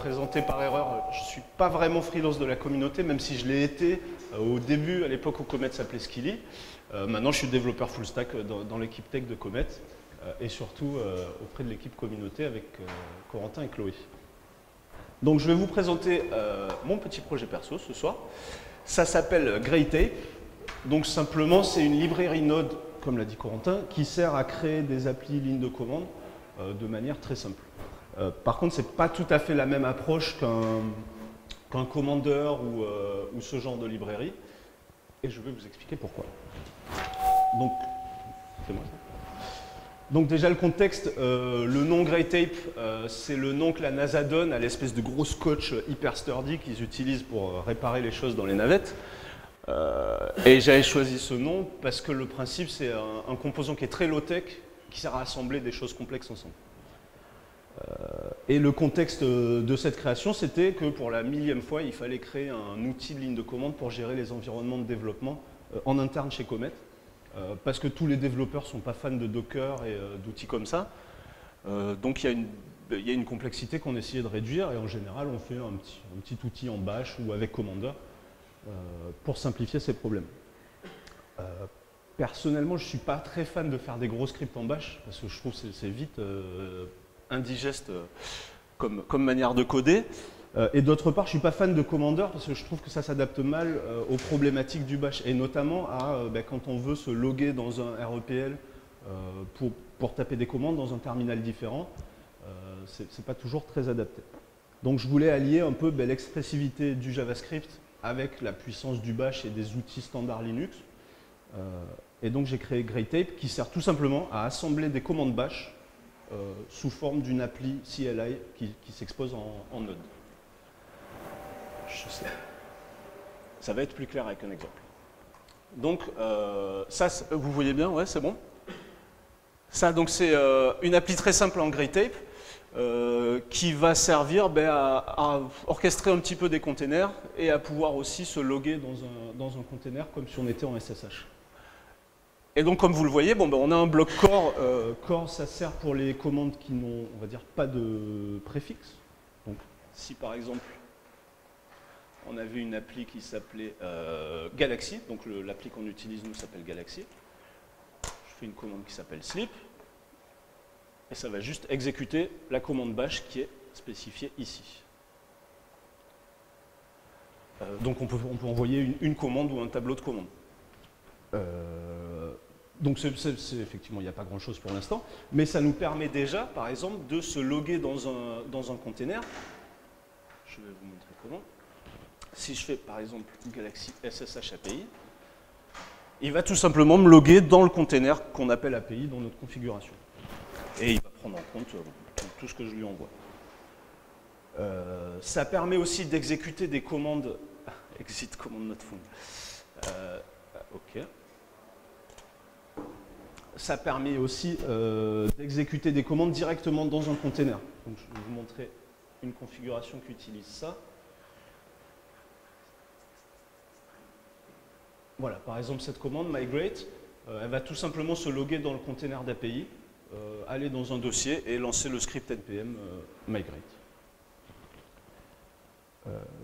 présenté par erreur. Je ne suis pas vraiment freelance de la communauté, même si je l'ai été au début, à l'époque où Comet s'appelait Skilly. Maintenant, je suis développeur full stack dans l'équipe tech de Comet et surtout auprès de l'équipe communauté avec Corentin et Chloé. Donc, je vais vous présenter mon petit projet perso ce soir. Ça s'appelle Greytape. Donc, simplement, c'est une librairie Node, comme l'a dit Corentin, qui sert à créer des applis lignes de commande de manière très simple. Par contre, ce n'est pas tout à fait la même approche qu'un Commander ou ce genre de librairie. Et je vais vous expliquer pourquoi. Donc, c'est moi ça. Donc déjà le contexte, le nom Greytape, c'est le nom que la NASA donne à l'espèce de gros scotch hyper sturdy qu'ils utilisent pour réparer les choses dans les navettes. Et j'avais choisi ce nom parce que le principe, c'est un composant qui est très low-tech, qui sert à assembler des choses complexes ensemble. Et le contexte de cette création, c'était que pour la millième fois, il fallait créer un outil de ligne de commande pour gérer les environnements de développement en interne chez Comet. Parce que tous les développeurs ne sont pas fans de Docker et d'outils comme ça. Donc il y a une complexité qu'on essayait de réduire et en général, on fait un petit outil en Bash ou avec Commander pour simplifier ces problèmes. Personnellement, je ne suis pas très fan de faire des gros scripts en Bash parce que je trouve que c'est vite indigeste comme manière de coder. Et d'autre part, je ne suis pas fan de Commander parce que je trouve que ça s'adapte mal aux problématiques du Bash et notamment à quand on veut se loguer dans un REPL pour taper des commandes dans un terminal différent, ce n'est pas toujours très adapté. Donc je voulais allier un peu l'expressivité du JavaScript avec la puissance du Bash et des outils standards Linux. Et donc j'ai créé Greytape qui sert tout simplement à assembler des commandes Bash sous forme d'une appli CLI qui s'expose en Node. Je sais. Ça va être plus clair avec un exemple. Donc, ça, vous voyez bien, ouais, c'est bon. Ça, donc, c'est une appli très simple en Greytape qui va servir à orchestrer un petit peu des containers et à pouvoir aussi se loguer dans un container comme si on était en SSH. Et donc, comme vous le voyez, on a un bloc core. Core, ça sert pour les commandes qui n'ont, on va dire, pas de préfixe. Donc, si par exemple, on avait une appli qui s'appelait Galaxy, donc l'appli qu'on utilise nous s'appelle Galaxy. Je fais une commande qui s'appelle sleep, et ça va juste exécuter la commande bash qui est spécifiée ici. Donc on peut envoyer une commande ou un tableau de commande. Donc effectivement, il n'y a pas grand-chose pour l'instant, mais ça nous permet déjà, par exemple, de se loguer dans un container. Je vais vous montrer comment. Si je fais par exemple Galaxy SSH API, il va tout simplement me loguer dans le container qu'on appelle API dans notre configuration. Et il va prendre en compte tout ce que je lui envoie. Ça permet aussi d'exécuter des commandes. Exit command not found. OK. Ça permet aussi d'exécuter des commandes directement dans un container. Donc, je vais vous montrer une configuration qui utilise ça. Voilà, par exemple, cette commande, migrate, elle va tout simplement se loguer dans le container d'API, aller dans un dossier et lancer le script npm migrate.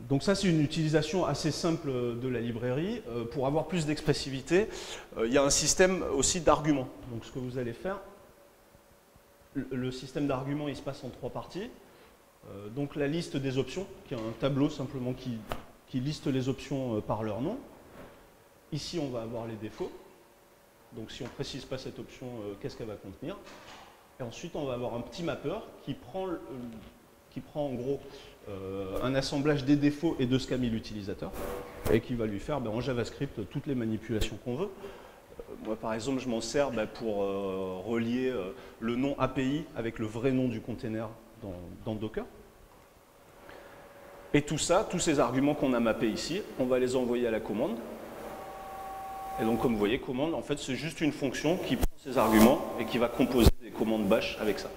Donc ça, c'est une utilisation assez simple de la librairie. Pour avoir plus d'expressivité, il y a un système aussi d'arguments. Donc ce que vous allez faire, le système d'arguments, il se passe en 3 parties. Donc la liste des options, qui est un tableau simplement qui liste les options par leur nom. Ici, on va avoir les défauts. Donc, si on ne précise pas cette option, qu'est-ce qu'elle va contenir? Et ensuite, on va avoir un petit mapper qui prend en gros un assemblage des défauts et de ce qu'a mis l'utilisateur et qui va lui faire en JavaScript toutes les manipulations qu'on veut. Moi, par exemple, je m'en sers pour relier le nom API avec le vrai nom du container dans Docker. Et tout ça, tous ces arguments qu'on a mappés ici, on va les envoyer à la commande. Et donc, comme vous voyez, commande, en fait, c'est juste une fonction qui prend ces arguments et qui va composer des commandes bash avec ça.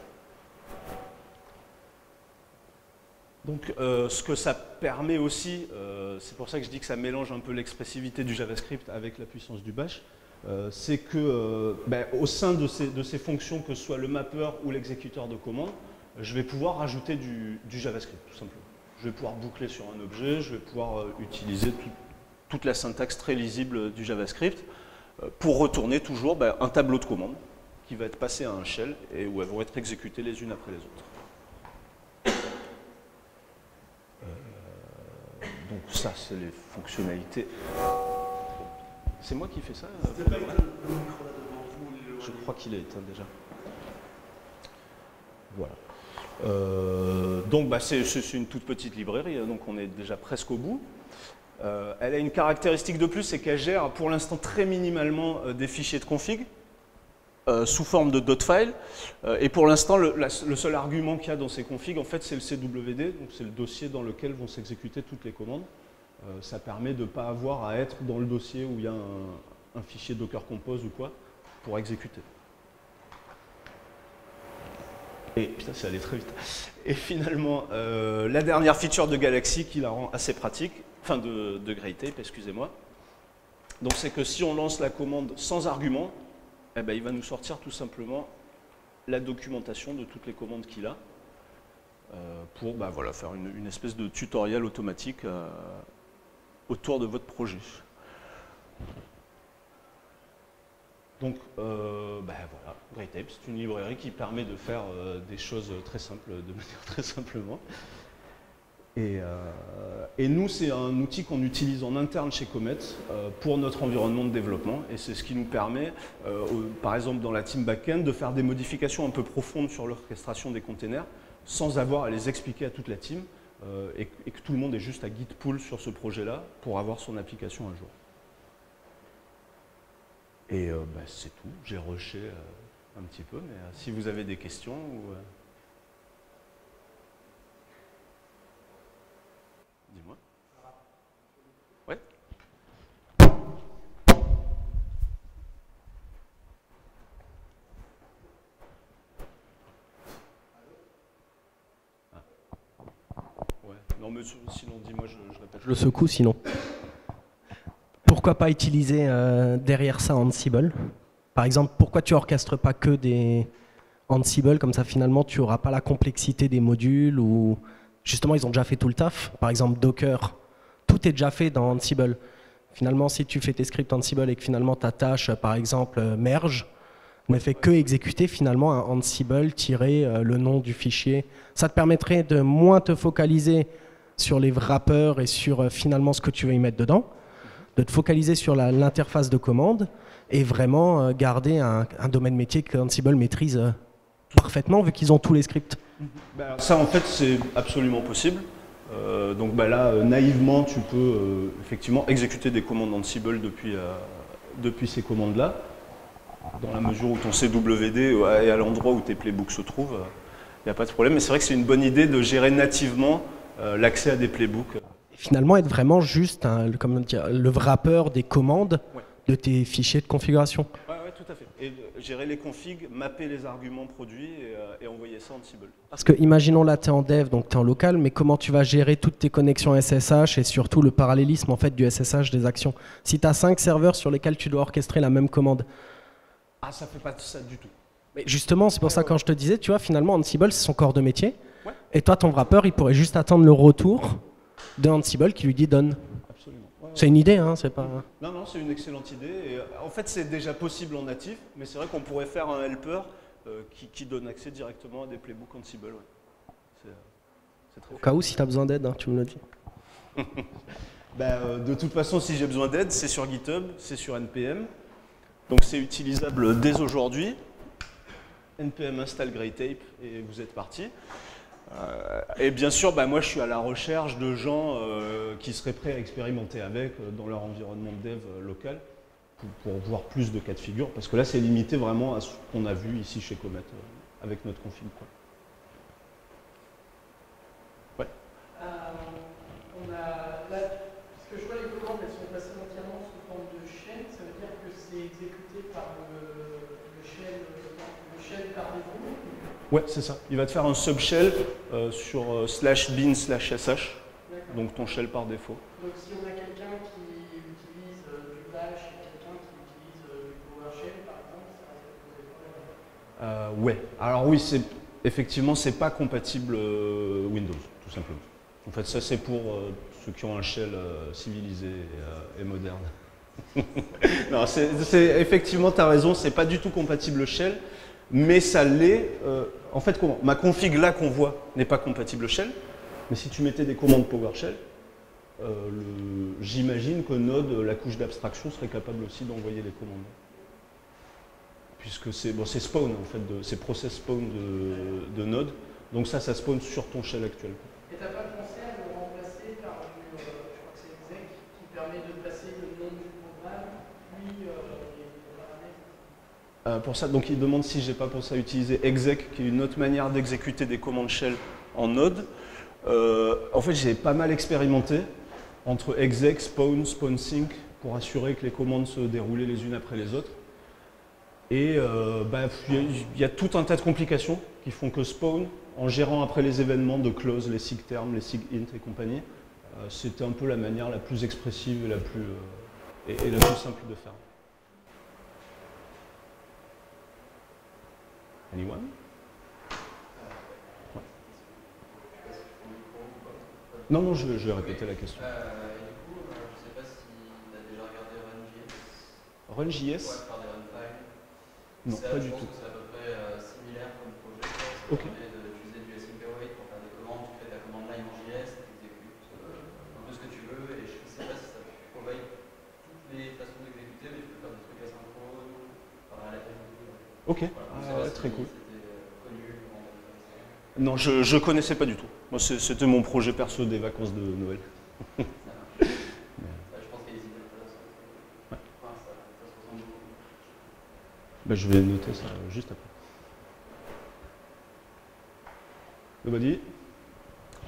Donc, ce que ça permet aussi, c'est pour ça que je dis que ça mélange un peu l'expressivité du JavaScript avec la puissance du bash, c'est que au sein de ces fonctions, que ce soit le mapper ou l'exécuteur de commande, je vais pouvoir rajouter du JavaScript, tout simplement. je vais pouvoir boucler sur un objet, je vais pouvoir utiliser toute la syntaxe très lisible du JavaScript pour retourner toujours un tableau de commandes qui va être passé à un shell et où elles vont être exécutées les unes après les autres. Donc ça, c'est les fonctionnalités. C'est moi qui fais ça Je crois qu'il est éteint déjà. Voilà. Donc c'est une toute petite librairie, donc on est déjà presque au bout. Elle a une caractéristique de plus, c'est qu'elle gère pour l'instant très minimalement des fichiers de config sous forme de .file. Et pour l'instant, le seul argument qu'il y a dans ces configs, en fait, c'est le CWD, donc c'est le dossier dans lequel vont s'exécuter toutes les commandes. Ça permet de ne pas avoir à être dans le dossier où il y a un fichier Docker Compose ou quoi pour exécuter. Et putain, c'est allé très vite. Et finalement, la dernière feature de Galaxy qui la rend assez pratique, enfin de GreyTape, excusez-moi. Donc c'est que si on lance la commande sans argument, eh ben, il va nous sortir tout simplement la documentation de toutes les commandes qu'il a pour voilà, faire une espèce de tutoriel automatique autour de votre projet. Donc voilà, GreyTape, c'est une librairie qui permet de faire des choses très simples, de manière très simplement. Et nous, c'est un outil qu'on utilise en interne chez Comet pour notre environnement de développement. Et c'est ce qui nous permet, par exemple dans la team backend, de faire des modifications un peu profondes sur l'orchestration des containers sans avoir à les expliquer à toute la team et que tout le monde ait juste à git pull sur ce projet-là pour avoir son application un jour. Et c'est tout. J'ai rushé un petit peu, mais si vous avez des questions dis-moi. Ouais. Ah. Ouais. Non, mais sinon, dis-moi, je répète. Je le secoue sinon. Pourquoi pas utiliser derrière ça Ansible? Par exemple, pourquoi tu orchestres pas que des Ansible, comme ça finalement tu n'auras pas la complexité des modules ou justement ils ont déjà fait tout le taf. Par exemple Docker, tout est déjà fait dans Ansible. Finalement si tu fais tes scripts Ansible et que finalement ta tâche par exemple merge, ne fait que exécuter finalement un Ansible le nom du fichier. Ça te permettrait de moins te focaliser sur les wrappers et sur finalement ce que tu veux y mettre dedans, de te focaliser sur l'interface de commande et vraiment garder un domaine métier que Ansible maîtrise parfaitement vu qu'ils ont tous les scripts. Ça en fait c'est absolument possible. Donc là naïvement tu peux effectivement exécuter des commandes Ansible depuis ces commandes là. Dans la mesure où ton CWD est à l'endroit où tes playbooks se trouvent, il n'y a pas de problème. Mais c'est vrai que c'est une bonne idée de gérer nativement l'accès à des playbooks. Et finalement être vraiment juste le wrapper des commandes de tes fichiers de configuration. Oui, tout à fait. Et gérer les configs, mapper les arguments produits et envoyer ça en Ansible. Parce que imaginons là tu es en dev, donc tu es en local, mais comment tu vas gérer toutes tes connexions SSH et surtout le parallélisme en fait du SSH des actions. Si tu as 5 serveurs sur lesquels tu dois orchestrer la même commande. Ah, ça fait pas ça du tout. Mais justement, c'est pour ça quand je te disais, tu vois, finalement Ansible c'est son corps de métier. Et toi ton wrapper il pourrait juste attendre le retour de Ansible qui lui dit donne. Absolument. C'est une idée, hein, c'est pas... Non, c'est une excellente idée. Et, en fait, c'est déjà possible en natif, mais c'est vrai qu'on pourrait faire un helper qui donne accès directement à des playbooks Ansible. C'est très Au cas où, si tu as besoin d'aide, hein, tu me le dis. De toute façon, si j'ai besoin d'aide, c'est sur GitHub, c'est sur NPM. Donc c'est utilisable dès aujourd'hui. NPM install GreyTape et vous êtes parti. Et bien sûr, moi je suis à la recherche de gens qui seraient prêts à expérimenter avec dans leur environnement de dev local pour voir plus de cas de figure, parce que là c'est limité vraiment à ce qu'on a vu ici chez Comet avec notre config. Ouais. Parce que je vois les commandes, elles sont passées entièrement sous forme de shell, ça veut dire que c'est exécuté par le shell par défaut. Ouais, c'est ça. Il va te faire un subshell sur /bin/sh, donc ton shell par défaut. Donc si on a quelqu'un qui utilise du bash et quelqu'un qui utilise du PowerShell, par exemple, ça risque de poser problème. Ouais. Alors oui, effectivement, c'est pas compatible Windows, tout simplement. En fait, ça c'est pour ceux qui ont un shell civilisé et moderne. Non, effectivement, tu as raison, c'est pas du tout compatible shell, mais ça l'est. En fait, ma config là qu'on voit n'est pas compatible shell, mais si tu mettais des commandes PowerShell, j'imagine que Node, la couche d'abstraction, serait capable aussi d'envoyer les commandes. Puisque c'est spawn, en fait, c'est process spawn de Node, donc ça spawn sur ton shell actuel. Et t'as pas pensé à le remplacer par je crois que c'est exec, qui permet de placer le nom du programme, puis les paramètres. Pour ça, donc il demande si j'ai pas pensé à utiliser exec, qui est une autre manière d'exécuter des commandes shell en Node. En fait, j'ai pas mal expérimenté entre exec, spawn, spawn sync, pour assurer que les commandes se déroulaient les unes après les autres. Et y a tout un tas de complications qui font que spawn, en gérant après les événements de close, les sig term, les sig int et compagnie, c'était un peu la manière la plus expressive et la plus simple de faire. Anyone? Ouais. Non, je vais répéter la question. Du coup, je ne sais pas si tu as déjà regardé RunJS. RunJS? Ouais, faire des runtimes. Non, pas du tout. Je pense que c'est à peu près similaire comme projet. Ça permet d'utiliser du async await pour faire des commandes. Tu fais ta commande line en JS, tu exécutes un peu ce que tu veux. Et je ne sais pas si ça provide toutes les façons d'exécuter, mais tu peux faire des trucs asynchrone, parallèles. Ok, voilà, très cool. Connu, non, je connaissais pas du tout. Moi, c'était mon projet perso des vacances de Noël. je pense qu'il y a des idées intéressantes. Ouais. Enfin, ça se ressemble beaucoup. Je vais noter ça juste après. Nobody?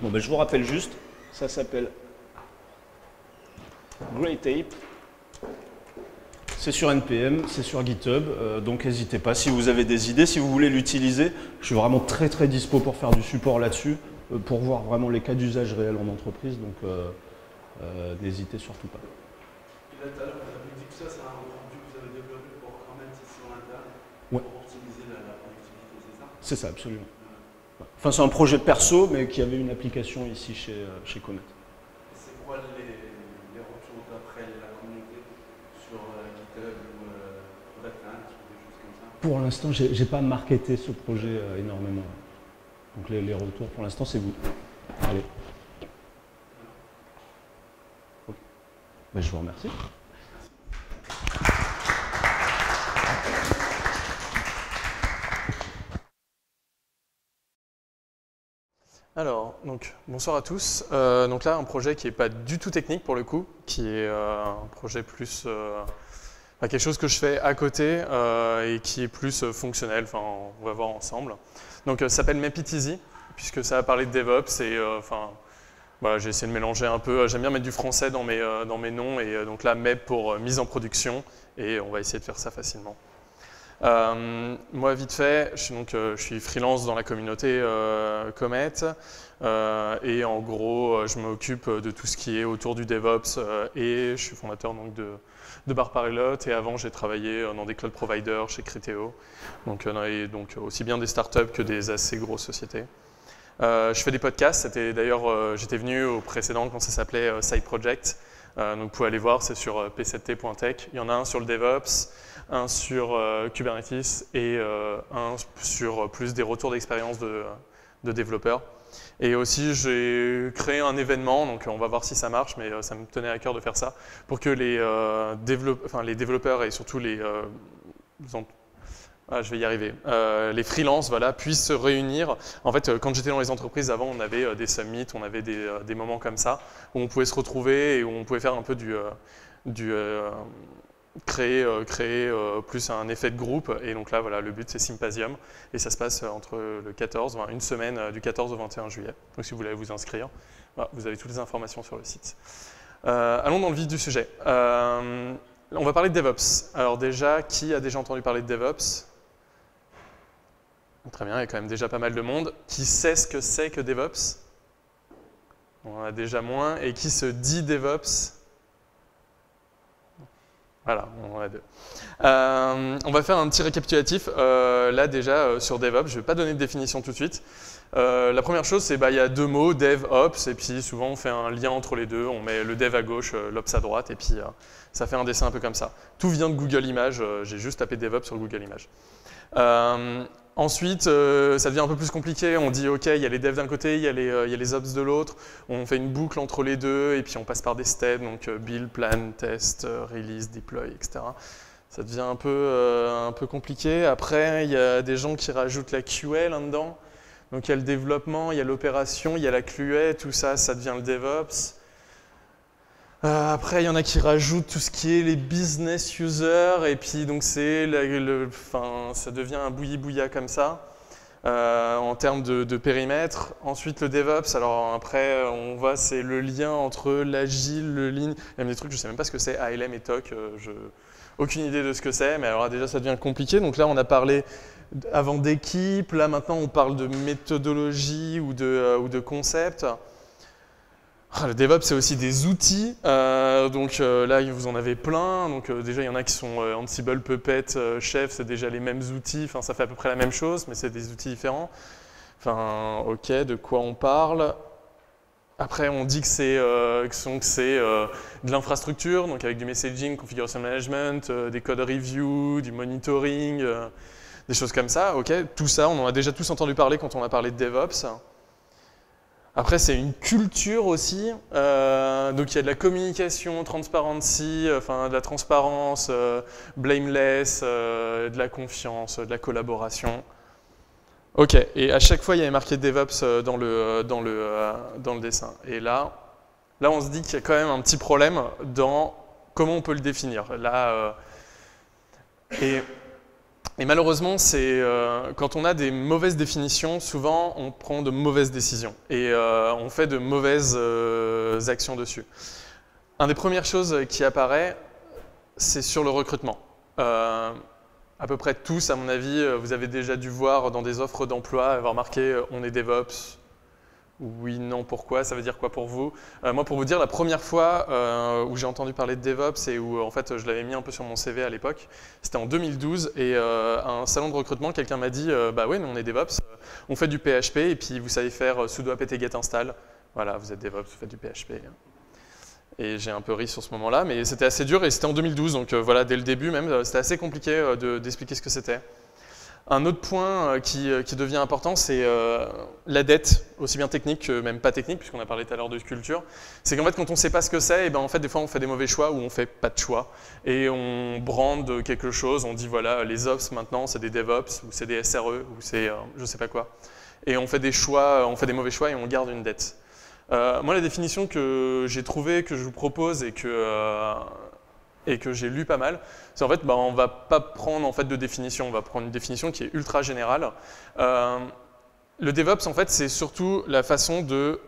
Bon, je vous rappelle juste, ça s'appelle GreyTape. C'est sur NPM, c'est sur GitHub, donc n'hésitez pas. Si vous avez des idées, si vous voulez l'utiliser, je suis vraiment très dispo pour faire du support là-dessus, pour voir vraiment les cas d'usage réels en entreprise, donc n'hésitez surtout pas. Et là, tout à l'heure, vous avez dit que ça, c'est un rendu que vous avez développé pour remettre ici en interne, Ouais. pour optimiser la productivité, c'est ça? C'est ça, absolument. Ouais. Enfin, c'est un projet perso, mais qui avait une application ici chez Comet. Et c'est quoi les retours d'après la communauté sur GitHub ou Red Hat ou des choses comme ça? Pour l'instant, j'ai pas marketé ce projet énormément. Donc les retours, pour l'instant, c'est vous. Allez. Ok. Je vous remercie. Alors, bonsoir à tous. Donc là, un projet qui n'est pas du tout technique pour le coup, qui est un projet plus quelque chose que je fais à côté et qui est plus fonctionnel. Enfin, on va voir ensemble. Donc, ça s'appelle Make It Easy, puisque ça va parler de DevOps et voilà, j'ai essayé de mélanger un peu. J'aime bien mettre du français dans mes noms et donc là, MEP pour mise en production et on va essayer de faire ça facilement. Moi, vite fait, je suis freelance dans la communauté Comet et en gros, je m'occupe de tout ce qui est autour du DevOps et je suis fondateur donc, de Bar-Pilot et avant, j'ai travaillé dans des cloud providers chez Criteo, donc aussi bien des startups que des assez grosses sociétés. Je fais des podcasts, d'ailleurs, j'étais venu au précédent quand ça s'appelait Side Project. Donc vous pouvez aller voir, c'est sur p7t.tech. Il y en a un sur le DevOps, un sur Kubernetes et un sur plus des retours d'expérience de développeurs. Et aussi, j'ai créé un événement, donc on va voir si ça marche, mais ça me tenait à cœur de faire ça, pour que les développeurs et surtout les les freelances puissent se réunir. En fait, quand j'étais dans les entreprises avant, on avait des summits, on avait des moments comme ça, où on pouvait se retrouver et où on pouvait faire un peu créer plus un effet de groupe. Et donc là, voilà, le but, c'est Symposium. Et ça se passe entre le 14, une semaine du 14 au 21 juillet. Donc si vous voulez vous inscrire, voilà, vous avez toutes les informations sur le site. Allons dans le vif du sujet. On va parler de DevOps. Alors déjà, qui a déjà entendu parler de DevOps ? Très bien, il y a quand même déjà pas mal de monde. Qui sait ce que c'est que DevOps ? On en a déjà moins. Et qui se dit DevOps ? Voilà, on en a deux. On va faire un petit récapitulatif. Là déjà, sur DevOps, je ne vais pas donner de définition tout de suite. La première chose, c'est il y a 2 mots, dev, ops, et puis souvent on fait un lien entre les deux, on met le dev à gauche, l'ops à droite, et puis ça fait un dessin un peu comme ça. Tout vient de Google Images, j'ai juste tapé DevOps sur Google Images. Ensuite, ça devient un peu plus compliqué, on dit ok, il y a les devs d'un côté, il y a les ops de l'autre, on fait une boucle entre les deux, et puis on passe par des steps, donc build, plan, test, release, deploy, etc. Ça devient un peu compliqué. Après, il y a des gens qui rajoutent la QA là-dedans. Donc il y a le développement, il y a l'opération, il y a la QA, tout ça, ça devient le DevOps. Après, il y en a qui rajoutent tout ce qui est les business users, et puis donc ça devient un bouilli-bouilla comme ça, en termes de périmètre. Ensuite, le DevOps, alors après, on voit, c'est le lien entre l'agile, le lean, il y a même des trucs, je ne sais même pas ce que c'est, ALM et TOC, aucune idée de ce que c'est, mais alors déjà, ça devient compliqué. Donc là, on a parlé avant d'équipe, là maintenant, on parle de méthodologie ou de concept. Le DevOps, c'est aussi des outils, donc là, vous en avez plein. Donc déjà, il y en a qui sont Ansible, Puppet, Chef, c'est déjà les mêmes outils. Enfin, ça fait à peu près la même chose, mais c'est des outils différents. Enfin, ok, de quoi on parle? Après, on dit que c'est de l'infrastructure, donc avec du messaging, configuration management, des code review, du monitoring, des choses comme ça. Ok, tout ça, on en a déjà tous entendu parler quand on a parlé de DevOps. Après, c'est une culture aussi, donc il y a de la communication, transparency, de la transparence, blameless, de la confiance, de la collaboration. Ok, et à chaque fois, il y avait marqué DevOps dans le dessin. Et là, on se dit qu'il y a quand même un petit problème dans comment on peut le définir. Là, et malheureusement, quand on a des mauvaises définitions, souvent on prend de mauvaises décisions et on fait de mauvaises actions dessus. Une des premières choses qui apparaît, c'est sur le recrutement. À peu près tous, à mon avis, vous avez déjà dû voir dans des offres d'emploi, avoir marqué « on est DevOps ». Oui, non, pourquoi? Ça veut dire quoi pour vous? Moi, pour vous dire, la première fois où j'ai entendu parler de DevOps et où en fait je l'avais mis un peu sur mon CV à l'époque, c'était en 2012 et à un salon de recrutement, quelqu'un m'a dit bah oui, mais on est DevOps, on fait du PHP et puis vous savez faire sudo apt get install. Voilà, vous êtes DevOps, vous faites du PHP. Et j'ai un peu ri sur ce moment-là, mais c'était assez dur et c'était en 2012, donc voilà, dès le début même, c'était assez compliqué d'expliquer ce que c'était. Un autre point qui devient important, c'est la dette, aussi bien technique que même pas technique, puisqu'on a parlé tout à l'heure de culture. C'est qu'en fait, quand on ne sait pas ce que c'est, et ben en fait, des fois, on fait des mauvais choix ou on ne fait pas de choix. Et on brande quelque chose, on dit voilà, les Ops maintenant, c'est des DevOps, ou c'est des SRE, ou c'est je ne sais pas quoi. Et on fait des choix, on fait des mauvais choix et on garde une dette. Moi, la définition que j'ai trouvée, que je vous propose et que j'ai lu pas mal, c'est en fait, on ne va pas prendre en fait, de définition, on va prendre une définition qui est ultra générale. Le DevOps, en fait, c'est surtout la façon de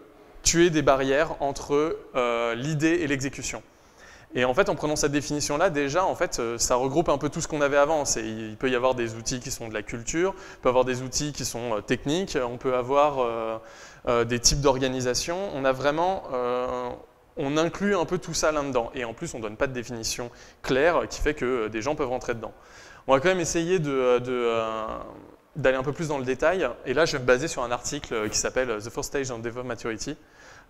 tuer des barrières entre l'idée et l'exécution. Et en fait, en prenant cette définition-là, déjà, en fait, ça regroupe un peu tout ce qu'on avait avant. Il peut y avoir des outils qui sont de la culture, il peut y avoir des outils qui sont techniques, on peut avoir des types d'organisation. On a vraiment... on inclut un peu tout ça là-dedans. Et en plus, on ne donne pas de définition claire qui fait que des gens peuvent rentrer dedans. On va quand même essayer d'aller un peu plus dans le détail. Et là, je vais me baser sur un article qui s'appelle « The First Stage on DevOps Maturity »,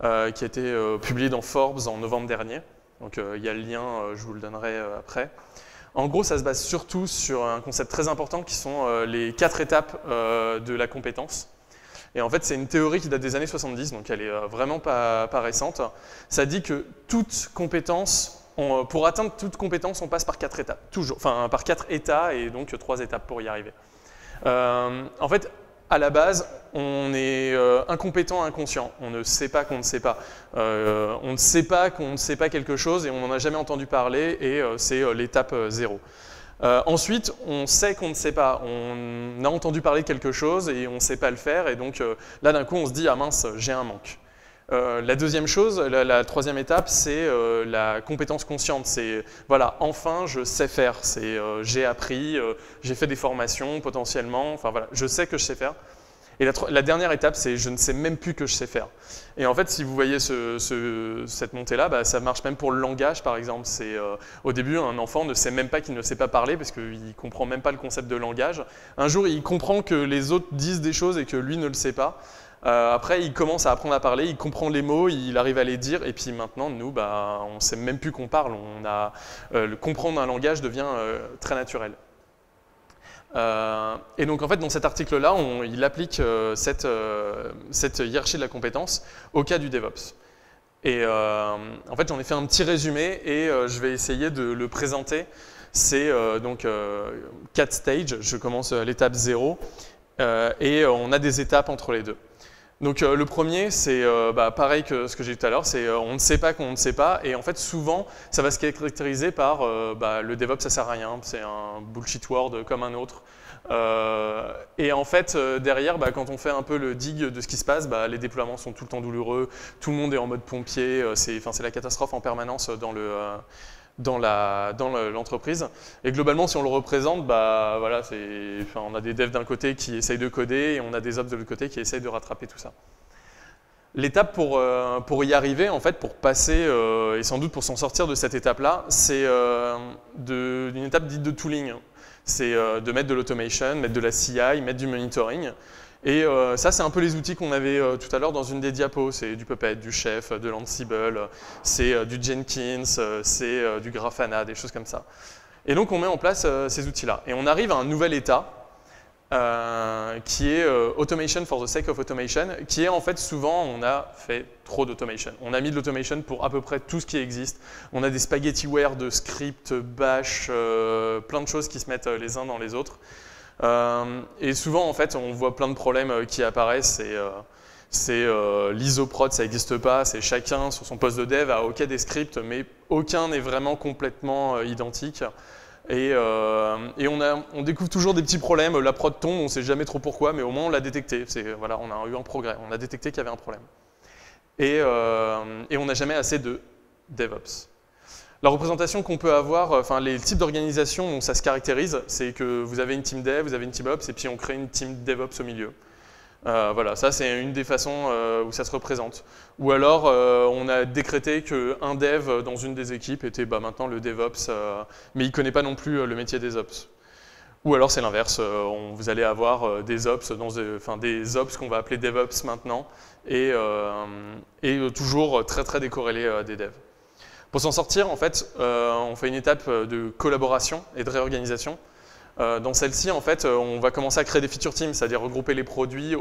qui a été publié dans Forbes en novembre dernier. Donc, il y a le lien, je vous le donnerai après. En gros, ça se base surtout sur un concept très important qui sont les 4 étapes de la compétence. Et en fait, c'est une théorie qui date des années 70, donc elle est vraiment pas récente. Ça dit que toute compétence, pour atteindre toute compétence, on passe par 4 étapes, toujours, enfin par 4 états et donc 3 étapes pour y arriver. En fait, à la base, on est incompétent, inconscient. On ne sait pas qu'on ne sait pas. On ne sait pas qu'on ne sait pas quelque chose et on n'en a jamais entendu parler et c'est l'étape 0. Ensuite, on sait qu'on ne sait pas, on a entendu parler de quelque chose et on ne sait pas le faire et donc là d'un coup on se dit « ah mince, j'ai un manque ». La deuxième chose, la troisième étape, c'est la compétence consciente, c'est voilà, enfin je sais faire, c'est j'ai appris, j'ai fait des formations potentiellement, enfin voilà, je sais que je sais faire. Et la dernière étape, c'est je ne sais même plus que je sais faire. Et en fait, si vous voyez cette montée-là, bah, ça marche même pour le langage, par exemple. Au début, un enfant ne sait même pas qu'il ne sait pas parler parce qu'il ne comprend même pas le concept de langage. Un jour, il comprend que les autres disent des choses et que lui ne le sait pas. Après, il commence à apprendre à parler, il comprend les mots, il arrive à les dire, et puis maintenant, nous, bah, on ne sait même plus qu'on parle. Comprendre un langage devient très naturel. Et donc, en fait, dans cet article-là, il applique cette hiérarchie de la compétence au cas du DevOps. Et en fait, j'en ai fait un petit résumé, et je vais essayer de le présenter. C'est donc 4 stages. Je commence à l'étape 0, et on a des étapes entre les deux. Donc le premier, c'est pareil que ce que j'ai dit tout à l'heure, c'est on ne sait pas qu'on ne sait pas, et en fait souvent ça va se caractériser par le DevOps ça sert à rien, c'est un bullshit word comme un autre. Et en fait derrière, quand on fait un peu le dig de ce qui se passe, les déploiements sont tout le temps douloureux, tout le monde est en mode pompier, c'est la catastrophe en permanence dans l'entreprise. Et globalement, si on le représente, voilà, on a des devs d'un côté qui essayent de coder et on a des ops de l'autre côté qui essayent de rattraper tout ça. L'étape pour y arriver, en fait, pour passer, et sans doute pour s'en sortir de cette étape-là, c'est une étape dite de tooling. C'est de mettre de l'automation, mettre de la CI, mettre du monitoring. Et ça, c'est un peu les outils qu'on avait tout à l'heure dans une des diapos. C'est du Puppet, du Chef, de l'Ansible, c'est du Jenkins, c'est du Grafana, des choses comme ça. Et donc, on met en place ces outils-là. Et on arrive à un nouvel état qui est Automation for the sake of automation, qui est en fait souvent, on a fait trop d'automation. On a mis de l'automation pour à peu près tout ce qui existe. On a des spaghettiware de scripts, bash, plein de choses qui se mettent les uns dans les autres. Et souvent, en fait, on voit plein de problèmes qui apparaissent. C'est l'isoprod, ça n'existe pas. C'est chacun sur son poste de dev a OK des scripts, mais aucun n'est vraiment complètement identique. Et on découvre toujours des petits problèmes. La prod tombe, on ne sait jamais trop pourquoi, mais au moins on l'a détecté. Voilà, on a eu un progrès. On a détecté qu'il y avait un problème. Et on n'a jamais assez de DevOps. La représentation qu'on peut avoir, les types d'organisation dont ça se caractérise, c'est que vous avez une team dev, vous avez une team ops, et puis on crée une team DevOps au milieu. Voilà, ça c'est une des façons où ça se représente. Ou alors, on a décrété qu'un dev dans une des équipes était maintenant le DevOps, mais il ne connaît pas non plus le métier des ops. Ou alors c'est l'inverse, vous allez avoir des ops, des ops qu'on va appeler DevOps maintenant, et toujours très très décorrélés des devs. Pour s'en sortir, en fait, on fait une étape de collaboration et de réorganisation. Dans celle-ci, en fait, on va commencer à créer des feature teams, c'est-à-dire regrouper les produits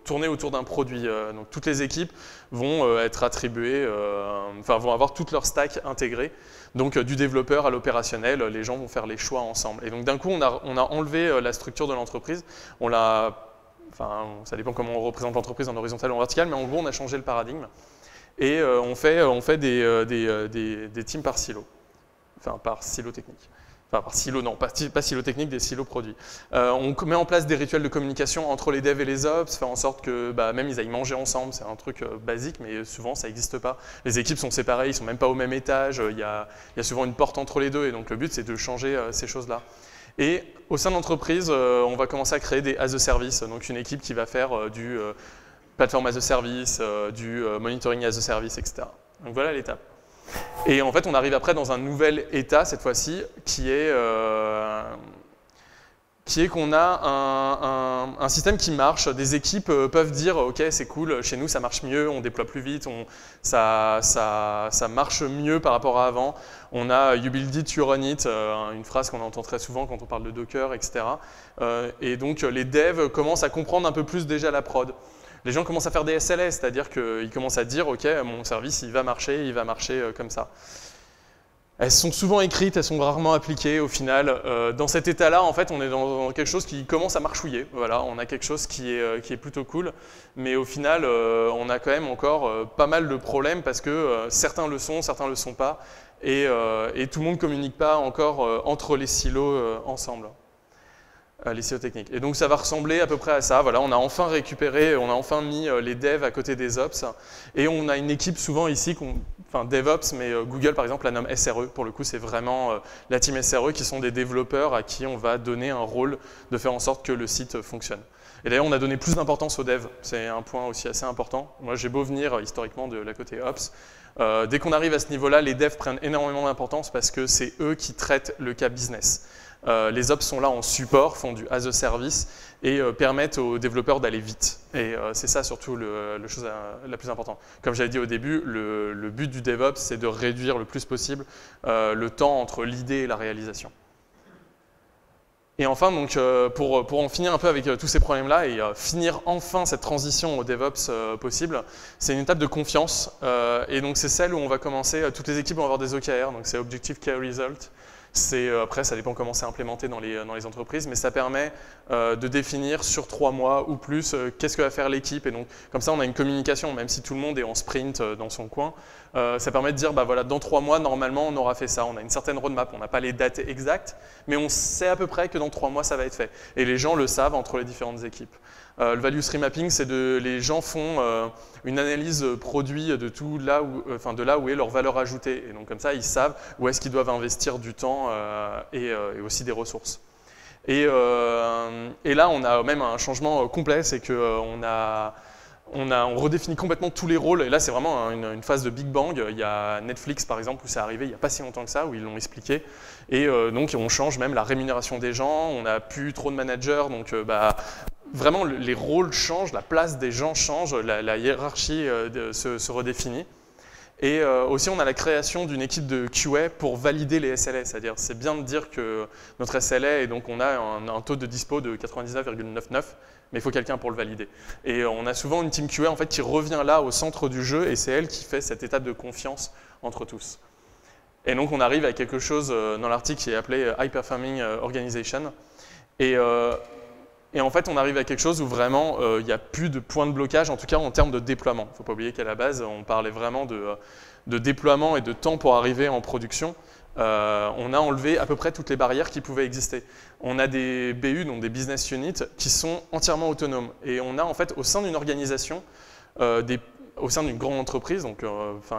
tourner autour d'un produit. Donc, toutes les équipes vont être attribuées, vont avoir toute leur stack intégrée. Donc, du développeur à l'opérationnel, les gens vont faire les choix ensemble. Et donc, d'un coup, on a enlevé la structure de l'entreprise. Ça dépend comment on représente l'entreprise en horizontal ou en vertical, mais en gros, on a changé le paradigme. Et on fait des teams par silo, par silo technique. Par silo, non, pas silo technique, des silos produits. On met en place des rituels de communication entre les devs et les ops, faire en sorte que même ils aillent manger ensemble, c'est un truc basique, mais souvent ça n'existe pas. Les équipes sont séparées, ils ne sont même pas au même étage, il y a souvent une porte entre les deux, et donc le but c'est de changer ces choses-là. Et au sein de l'entreprise, on va commencer à créer des as a service, donc une équipe qui va faire du platform as a service, du monitoring as a service, etc. Donc voilà l'étape. Et en fait, on arrive après dans un nouvel état, cette fois-ci, qui est qu'on a un système qui marche. Des équipes peuvent dire « Ok, c'est cool, chez nous, ça marche mieux, on déploie plus vite, ça marche mieux par rapport à avant. On a « You build it, you run it », une phrase qu'on entend très souvent quand on parle de Docker, etc. Et donc, les devs commencent à comprendre un peu plus déjà la prod. Les gens commencent à faire des SLS, c'est-à-dire qu'ils commencent à dire « Ok, mon service, il va marcher comme ça ». Elles sont souvent écrites, elles sont rarement appliquées au final. Dans cet état-là, en fait, on est dans quelque chose qui commence à marchouiller. Voilà, on a quelque chose qui est plutôt cool, mais au final, on a quand même encore pas mal de problèmes parce que certains le sont, certains ne le sont pas, et tout le monde ne communique pas encore entre les silos ensemble. lycéo technique. Et donc ça va ressembler à peu près à ça. Voilà, on a enfin récupéré, on a enfin mis les devs à côté des ops. Et on a une équipe souvent ici, enfin DevOps, mais Google par exemple la nomme SRE. Pour le coup, c'est vraiment la team SRE qui sont des développeurs à qui on va donner un rôle de faire en sorte que le site fonctionne. Et d'ailleurs, on a donné plus d'importance aux devs. C'est un point aussi assez important. Moi, j'ai beau venir historiquement de la côté Ops. Dès qu'on arrive à ce niveau-là, les devs prennent énormément d'importance parce que c'est eux qui traitent le cas business. Les Ops sont là en support, font du as a service et permettent aux développeurs d'aller vite. Et c'est ça surtout la chose la plus importante. Comme j'avais dit au début, le but du DevOps, c'est de réduire le plus possible le temps entre l'idée et la réalisation. Et enfin, donc, pour en finir un peu avec tous ces problèmes-là et finir enfin cette transition au DevOps possible, c'est une étape de confiance. Et donc, c'est celle où on va commencer, toutes les équipes vont avoir des OKR, donc c'est Objective Key Result. Après, ça dépend comment c'est implémenté dans les entreprises, mais ça permet de définir sur 3 mois ou plus qu'est-ce que va faire l'équipe. Et donc, comme ça, on a une communication, même si tout le monde est en sprint dans son coin. Ça permet de dire, bah voilà, dans 3 mois, normalement, on aura fait ça. On a une certaine roadmap, on n'a pas les dates exactes, mais on sait à peu près que dans 3 mois, ça va être fait. Et les gens le savent entre les différentes équipes. Le value stream mapping, c'est les gens font une analyse produit de tout là où est leur valeur ajoutée. Et donc comme ça, ils savent où est-ce qu'ils doivent investir du temps et aussi des ressources. Et là, on a même un changement complet, c'est qu'on on redéfinit complètement tous les rôles. Et là, c'est vraiment une phase de Big Bang. Il y a Netflix, par exemple, où c'est arrivé il n'y a pas si longtemps que ça, où ils l'ont expliqué. Et donc, on change même la rémunération des gens. On n'a plus trop de managers, donc vraiment, les rôles changent, la place des gens change, la hiérarchie se redéfinit. Et aussi, on a la création d'une équipe de QA pour valider les SLA. C'est-à-dire, c'est bien de dire que notre SLA, et donc on a un taux de dispo de 99,99, mais il faut quelqu'un pour le valider. Et on a souvent une team QA en fait, qui revient là au centre du jeu, et c'est elle qui fait cette étape de confiance entre tous. Et donc, on arrive à quelque chose dans l'article qui est appelé High Performing Organization. Et en fait, on arrive à quelque chose où vraiment, il n'y a plus de point de blocage, en tout cas en termes de déploiement. Il ne faut pas oublier qu'à la base, on parlait vraiment de déploiement et de temps pour arriver en production. On a enlevé à peu près toutes les barrières qui pouvaient exister. On a des BU, donc des business units, qui sont entièrement autonomes. Et on a en fait, au sein d'une organisation, au sein d'une grande entreprise, donc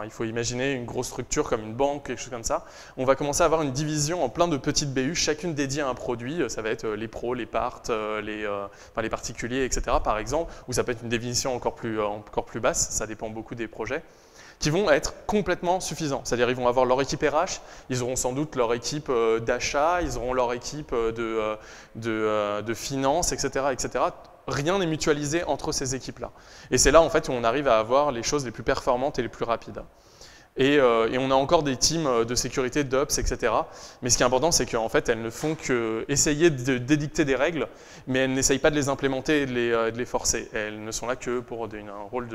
il faut imaginer une grosse structure comme une banque, quelque chose comme ça, on va commencer à avoir une division en plein de petites BU, chacune dédiée à un produit, ça va être les pros, les parts, les particuliers, etc. par exemple, ou ça peut être une division encore plus basse, ça dépend beaucoup des projets, qui vont être complètement suffisants. C'est-à-dire ils vont avoir leur équipe RH, ils auront sans doute leur équipe d'achat, ils auront leur équipe de finance, etc., etc. Rien n'est mutualisé entre ces équipes-là. Et c'est là en fait où on arrive à avoir les choses les plus performantes et les plus rapides. Et on a encore des teams de sécurité, d'ops, etc. Mais ce qui est important, c'est qu'en fait, elles ne font qu'essayer d'édicter des règles, mais elles n'essayent pas de les implémenter et de les forcer. Elles ne sont là que pour un rôle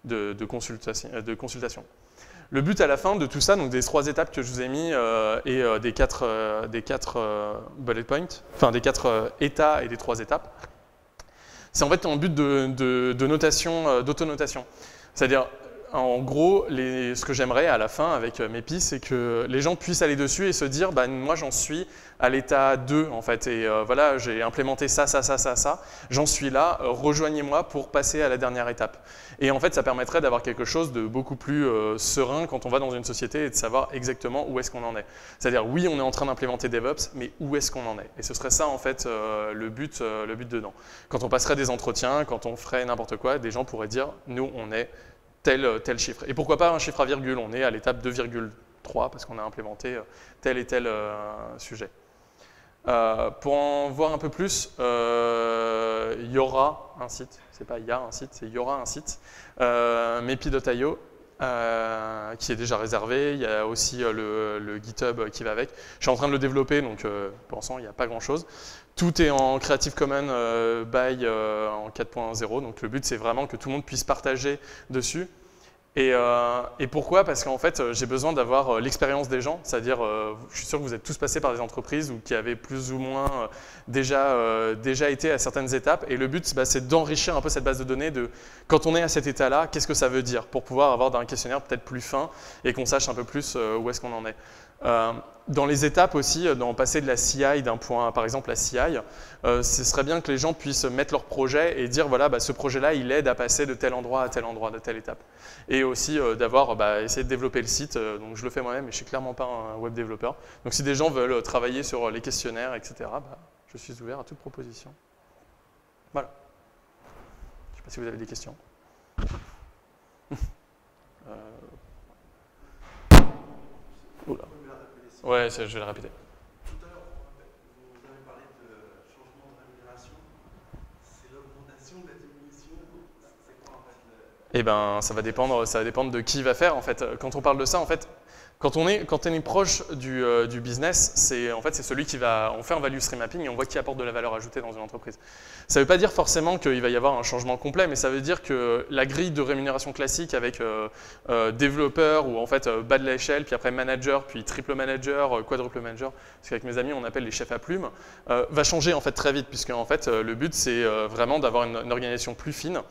de consultation. Le but à la fin de tout ça, donc des 3 étapes que je vous ai mis et des 4 bullet points, enfin des 4 états et des 3 étapes, c'est en fait un but de notation, d'autonotation. C'est-à-dire, en gros, ce que j'aimerais à la fin avec MEPI, c'est que les gens puissent aller dessus et se dire bah, moi j'en suis à l'état 2 en fait, et voilà, j'ai implémenté ça, j'en suis là, rejoignez-moi pour passer à la dernière étape. Et en fait, ça permettrait d'avoir quelque chose de beaucoup plus serein quand on va dans une société et de savoir exactement où est-ce qu'on en est. C'est-à-dire, oui, on est en train d'implémenter DevOps, mais où est-ce qu'on en est? Et ce serait ça, en fait, le but dedans. Quand on passerait des entretiens, quand on ferait n'importe quoi, des gens pourraient dire, nous, on est tel chiffre. Et pourquoi pas un chiffre à virgule? On est à l'étape 2,3 parce qu'on a implémenté tel et tel sujet. Pour en voir un peu plus, il y aura un site, c'est pas il y a un site, c'est il y aura un site, mepi.io, qui est déjà réservé. Il y a aussi le GitHub qui va avec. Je suis en train de le développer, donc pour l'instant, il n'y a pas grand-chose. Tout est en Creative Commons by en 4.0, donc le but, c'est vraiment que tout le monde puisse partager dessus. Et pourquoi? Parce qu'en fait, j'ai besoin d'avoir l'expérience des gens, c'est-à-dire, je suis sûr que vous êtes tous passés par des entreprises ou qui avaient plus ou moins déjà été à certaines étapes, et le but, c'est d'enrichir un peu cette base de données de quand on est à cet état-là, qu'est-ce que ça veut dire, pour pouvoir avoir un questionnaire peut-être plus fin et qu'on sache un peu plus où est-ce qu'on en est. dans les étapes aussi, dans passer de la CI d'un point, par exemple la CI, ce serait bien que les gens puissent mettre leur projet et dire voilà, ce projet-là, il aide à passer de tel endroit à tel endroit, de telle étape. Et aussi d'avoir essayé de développer le site. Donc je le fais moi-même, mais je ne suis clairement pas un web développeur. Donc si des gens veulent travailler sur les questionnaires, etc., je suis ouvert à toute proposition. Voilà. Je ne sais pas si vous avez des questions. Oula. Ouais, je vais la répéter. Tout à l'heure, vous avez parlé de changement de rémunération. C'est l'augmentation de la diminution. C'est quoi en fait Eh ben, ça va dépendre de qui va faire. En fait, quand on parle de ça, en fait, quand on est proche du business, c'est celui qui va. On fait un value stream mapping et on voit qui apporte de la valeur ajoutée dans une entreprise. Ça ne veut pas dire forcément qu'il va y avoir un changement complet, mais ça veut dire que la grille de rémunération classique avec développeur ou en fait bas de l'échelle, puis après manager, puis triple manager, quadruple manager, parce qu'avec mes amis on appelle les chefs à plumes, va changer en fait très vite, puisque en fait le but c'est vraiment d'avoir une organisation plus fine.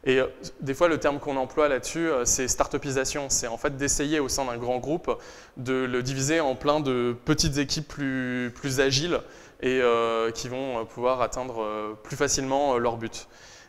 Et des fois, le terme qu'on emploie là-dessus, c'est start-upisation. C'est en fait d'essayer au sein d'un grand groupe de le diviser en plein de petites équipes plus agiles et qui vont pouvoir atteindre plus facilement leur but.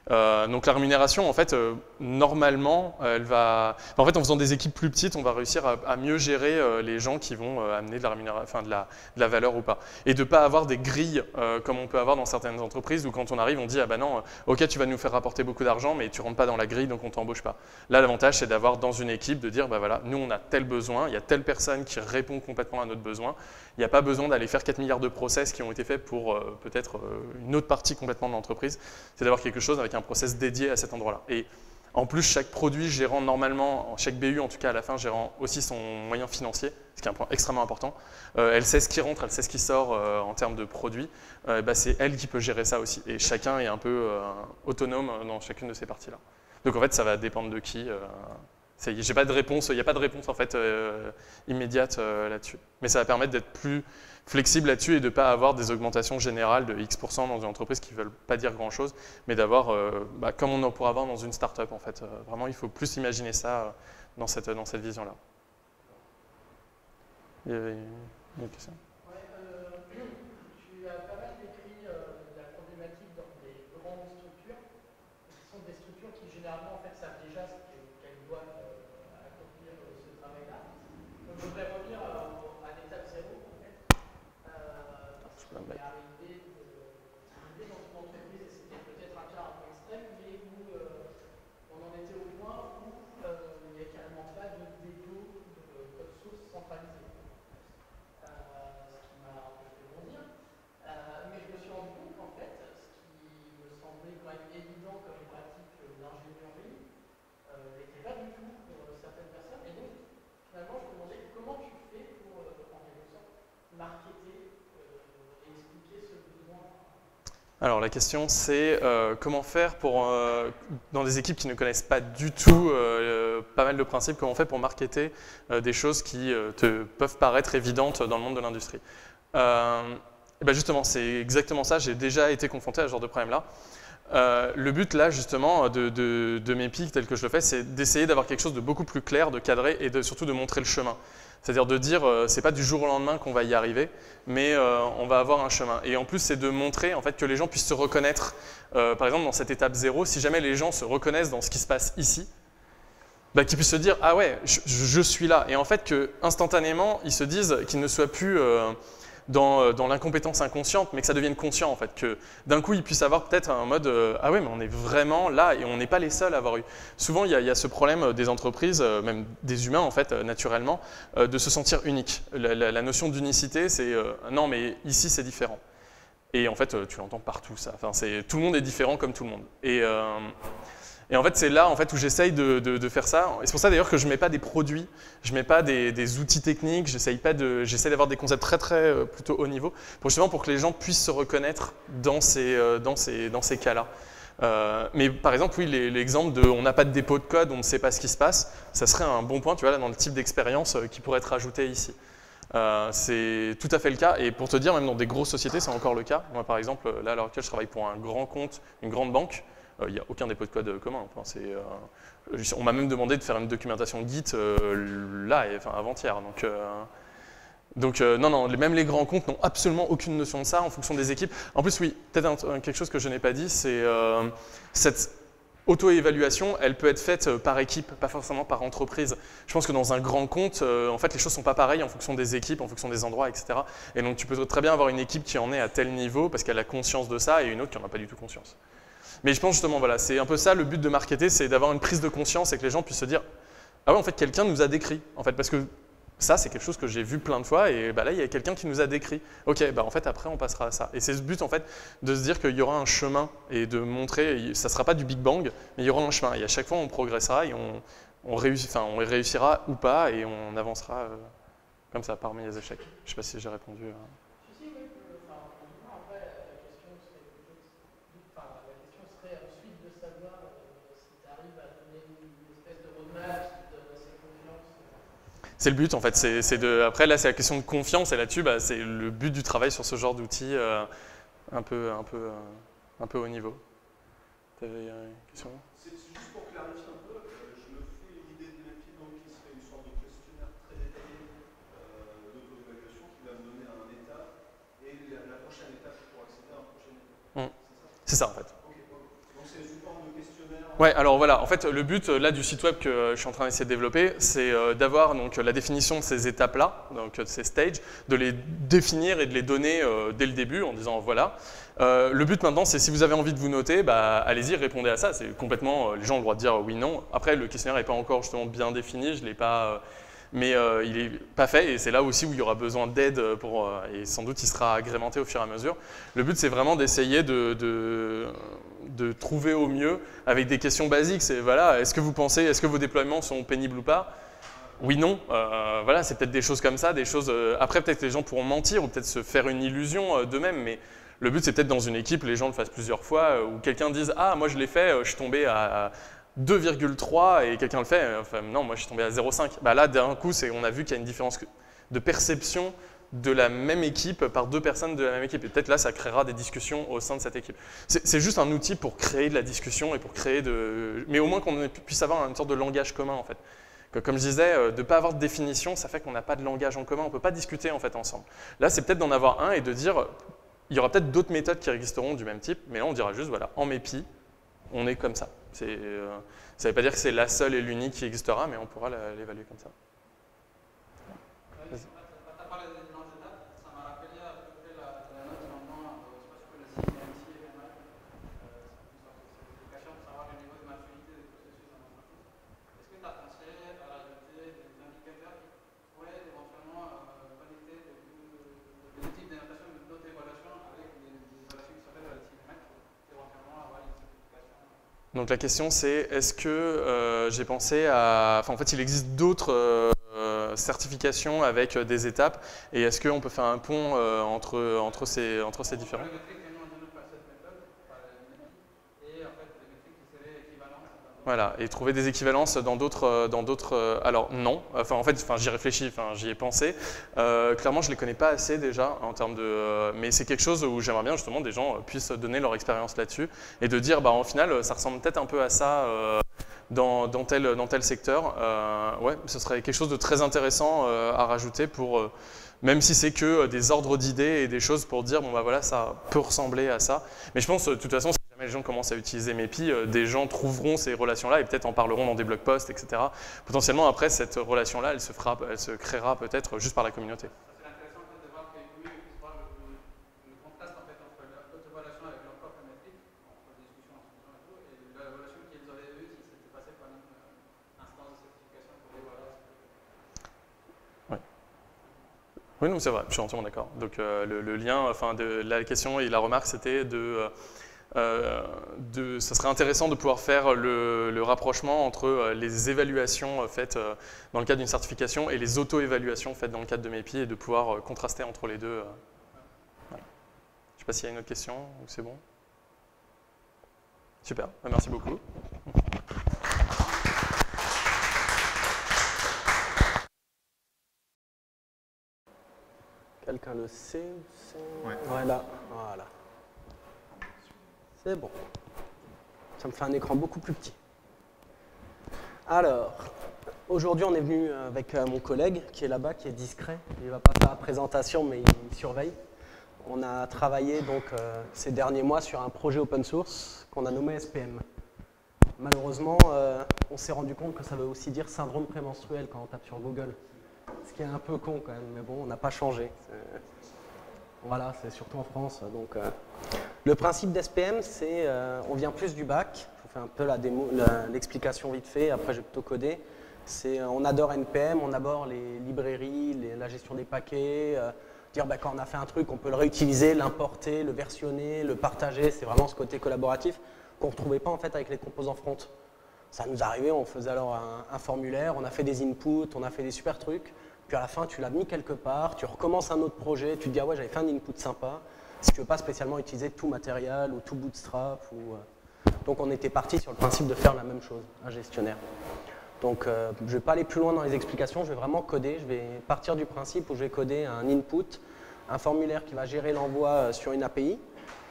Donc la rémunération, en fait, normalement, elle va. En fait, en faisant des équipes plus petites, on va réussir à mieux gérer les gens qui vont amener de la rémunération, de la valeur ou pas, et de pas avoir des grilles comme on peut avoir dans certaines entreprises où quand on arrive, on dit ah bah non, ok, tu vas nous faire rapporter beaucoup d'argent, mais tu rentres pas dans la grille, donc on t'embauche pas. Là, l'avantage, c'est d'avoir dans une équipe de dire bah voilà, nous on a tel besoin, il y a telle personne qui répond complètement à notre besoin. Il n'y a pas besoin d'aller faire 4 milliards de process qui ont été faits pour peut-être une autre partie complètement de l'entreprise. C'est d'avoir quelque chose avec un process dédié à cet endroit-là. Et en plus, chaque produit gérant normalement, chaque BU en tout cas à la fin, gérant aussi son moyen financier, ce qui est un point extrêmement important. Elle sait ce qui rentre, elle sait ce qui sort en termes de produits. C'est elle qui peut gérer ça aussi. Et chacun est un peu autonome dans chacune de ces parties-là. Donc en fait, ça va dépendre de qui. J'ai pas de réponse, il n'y a pas de réponse en fait immédiate là-dessus. Mais ça va permettre d'être plus flexible là-dessus et de ne pas avoir des augmentations générales de X% dans une entreprise qui ne veulent pas dire grand-chose, mais d'avoir, comme on en pourra avoir dans une start-up en fait. Vraiment, il faut plus imaginer ça dans cette vision-là. Il y avait une autre question ? Tu as pas mal décrit la problématique dans des grandes structures, qui sont des structures qui généralement en fait savent déjà qu'elles doivent accomplir ce travail-là. Donc je voudrais revenir à l'étape 0 en fait, parce qu'on est arrivé dans une entreprise et c'était peut-être un cas un peu extrême, mais où on en était au point où il n'y a carrément pas de dépôt de code source centralisé. Ce qui m'a un peu fait bondir. Mais je me suis rendu compte qu'en fait, ce qui me semblait quand même évident comme pratique d'ingénierie n'était pas du tout pour certaines personnes. Et donc, finalement, je me demandais comment tu fais pour, en quelque sorte, marketer et expliquer ce besoin. Alors la question c'est comment faire pour, dans des équipes qui ne connaissent pas du tout pas mal de principes, comment on fait pour marketer des choses qui peuvent paraître évidentes dans le monde de l'industrie. Et ben justement, c'est exactement ça, j'ai déjà été confronté à ce genre de problème-là. Le but là justement de mes pics tel que je le fais, c'est d'essayer d'avoir quelque chose de beaucoup plus clair, de cadré et surtout de montrer le chemin. C'est-à-dire de dire, c'est pas du jour au lendemain qu'on va y arriver, mais on va avoir un chemin. Et en plus, c'est de montrer en fait, que les gens puissent se reconnaître. Par exemple, dans cette étape 0, si jamais les gens se reconnaissent dans ce qui se passe ici, qu'ils puissent se dire, ah ouais, je suis là. Et en fait, que instantanément, ils se disent qu'ils ne soient plus dans l'incompétence inconsciente, mais que ça devienne conscient en fait, que d'un coup ils puissent avoir peut-être un mode ah ouais mais on est vraiment là et on n'est pas les seuls à avoir eu. Souvent il y a ce problème des entreprises, même des humains en fait naturellement, de se sentir unique. La notion d'unicité c'est non mais ici c'est différent. Et en fait tu l'entends partout ça. Enfin, tout le monde est différent comme tout le monde. Et en fait, c'est là en fait, où j'essaye de faire ça. Et c'est pour ça d'ailleurs que je ne mets pas des produits, je ne mets pas des outils techniques, j'essaie d'avoir des concepts très plutôt haut niveau, justement pour que les gens puissent se reconnaître dans ces cas-là. Mais par exemple, oui, l'exemple de on n'a pas de dépôt de code, on ne sait pas ce qui se passe, ça serait un bon point, tu vois, là, dans le type d'expérience qui pourrait être ajouté ici. C'est tout à fait le cas, et pour te dire, même dans des grosses sociétés, c'est encore le cas. Moi, par exemple, là, à l'heure actuelle, je travaille pour un grand compte, une grande banque. Il n'y a aucun dépôt de code commun. Enfin, on m'a même demandé de faire une documentation Git avant-hier. Donc non, même les grands comptes n'ont absolument aucune notion de ça en fonction des équipes. En plus, oui, peut-être quelque chose que je n'ai pas dit, c'est cette auto-évaluation, elle peut être faite par équipe, pas forcément par entreprise. Je pense que dans un grand compte, en fait, les choses ne sont pas pareilles en fonction des équipes, en fonction des endroits, etc. Et donc, tu peux très bien avoir une équipe qui en est à tel niveau parce qu'elle a conscience de ça et une autre qui n'en a pas du tout conscience. Mais je pense justement, voilà, c'est un peu ça le but de marketer, c'est d'avoir une prise de conscience et que les gens puissent se dire « Ah ouais, en fait, quelqu'un nous a décrit. » En fait, parce que ça, c'est quelque chose que j'ai vu plein de fois et là, il y a quelqu'un qui nous a décrit. Ok, en fait, après, on passera à ça. Et c'est ce but, en fait, de se dire qu'il y aura un chemin et de montrer, ça ne sera pas du Big Bang, mais il y aura un chemin. Et à chaque fois, on progressera et on réussira ou pas et on avancera comme ça parmi les échecs. Je ne sais pas si j'ai répondu. Si, oui. Après, la question serait ensuite de savoir si tu arrives à donner une espèce de roadmap qui te donne assez confiance. C'est le but en fait, après là c'est la question de confiance et là-dessus c'est le but du travail sur ce genre d'outils un peu haut niveau. Tu avais une question ? C'est juste pour clarifier un peu, je me fais l'idée de l'EPI donc qui serait une sorte de questionnaire très détaillé d'auto-évaluation qui va me donner un état et la prochaine étape pour accéder à un prochain état. C'est ça en fait. Donc c'est sous forme de questionnaire. Ouais, alors voilà, en fait le but là du site web que je suis en train d'essayer de développer, c'est d'avoir donc la définition de ces étapes-là, donc de ces stages, de les définir et de les donner dès le début en disant voilà. Le but maintenant, c'est si vous avez envie de vous noter, allez-y, répondez à ça. C'est complètement, les gens ont le droit de dire oui, non. Après, le questionnaire n'est pas encore justement bien défini, je l'ai pas, mais il n'est pas fait et c'est là aussi où il y aura besoin d'aide et sans doute il sera agrémenté au fur et à mesure. Le but, c'est vraiment d'essayer de trouver au mieux avec des questions basiques. C'est voilà, est-ce que vos déploiements sont pénibles ou pas? Oui, non. Voilà, c'est peut-être des choses comme ça, des choses. Après, peut-être que les gens pourront mentir ou peut-être se faire une illusion d'eux-mêmes, mais le but, c'est peut-être dans une équipe, les gens le fassent plusieurs fois, où quelqu'un dise ah, moi je l'ai fait, je suis tombé à 2,3 et quelqu'un le fait, enfin non, moi je suis tombé à 0,5. Là, d'un coup, on a vu qu'il y a une différence de perception de la même équipe par deux personnes de la même équipe. Et peut-être là, ça créera des discussions au sein de cette équipe. C'est juste un outil pour créer de la discussion et pour créer mais au moins qu'on puisse avoir une sorte de langage commun en fait. Comme je disais, de ne pas avoir de définition, ça fait qu'on n'a pas de langage en commun, on ne peut pas discuter en fait ensemble. Là, c'est peut-être d'en avoir un et de dire, il y aura peut-être d'autres méthodes qui existeront du même type, mais là, on dira juste, voilà, en MEPI, on est comme ça. Ça ne veut pas dire que c'est la seule et l'unique qui existera, mais on pourra l'évaluer comme ça. Vas-y. Donc la question c'est, est-ce que j'ai pensé à... Enfin en fait il existe d'autres certifications avec des étapes et est-ce qu'on peut faire un pont entre ces différents? Voilà, et trouver des équivalences dans d'autres. Alors non, en fait, j'y réfléchis, j'y ai pensé. Clairement, je les connais pas assez déjà en termes de. Mais c'est quelque chose où j'aimerais bien justement des gens puissent donner leur expérience là-dessus et de dire, en final, ça ressemble peut-être un peu à ça dans tel secteur. Ouais, ce serait quelque chose de très intéressant à rajouter pour. Même si c'est que des ordres d'idées et des choses pour dire, bon voilà, ça peut ressembler à ça. Mais je pense, de toute façon, si jamais les gens commencent à utiliser MEPI, des gens trouveront ces relations-là et peut-être en parleront dans des blog posts, etc. Potentiellement, après, cette relation-là, elle se créera peut-être juste par la communauté. C'est intéressant en fait, de voir qu'ils puissent voir le contraste en fait, entre notre relation avec leur propre métrique, entre discussion et tout, et la relation qu'ils auraient eue si c'était passé par une instance de certification pour dire voilà. Oui, non, c'est vrai, je suis entièrement d'accord. Donc le lien, la question et la remarque, c'était ça serait intéressant de pouvoir faire le rapprochement entre les évaluations faites dans le cadre d'une certification et les auto-évaluations faites dans le cadre de MEPI et de pouvoir contraster entre les deux. Voilà. Je ne sais pas s'il y a une autre question ou c'est bon. Super, merci beaucoup. Quelqu'un le sait? Ouais. Voilà. C'est bon. Ça me fait un écran beaucoup plus petit. Alors, Aujourd'hui, on est venu avec mon collègue qui est là-bas, qui est discret. Il ne va pas faire la présentation, mais il surveille. On a travaillé donc, ces derniers mois sur un projet open source qu'on a nommé SPM. Malheureusement, on s'est rendu compte que ça veut aussi dire syndrome prémenstruel quand on tape sur Google. Ce qui est un peu con quand même, mais bon, on n'a pas changé. Voilà, c'est surtout en France. Donc, le principe d'SPM, c'est on vient plus du bac. Je vous fais un peu l'explication vite fait, après je vais plutôt coder. On adore NPM, on adore les librairies, la gestion des paquets, dire quand on a fait un truc, on peut le réutiliser, l'importer, le versionner, le partager. C'est vraiment ce côté collaboratif qu'on ne retrouvait pas en fait avec les composants front. Ça nous arrivait, on faisait alors un formulaire, on a fait des inputs, on a fait des super trucs, puis à la fin tu l'as mis quelque part, tu recommences un autre projet, tu te dis ah ouais j'avais fait un input sympa, si tu veux pas spécialement utiliser tout matériel ou tout bootstrap. Donc on était parti sur le principe de faire la même chose, un gestionnaire. Donc je ne vais pas aller plus loin dans les explications, je vais vraiment coder, je vais partir du principe où je vais coder un input, un formulaire qui va gérer l'envoi sur une API,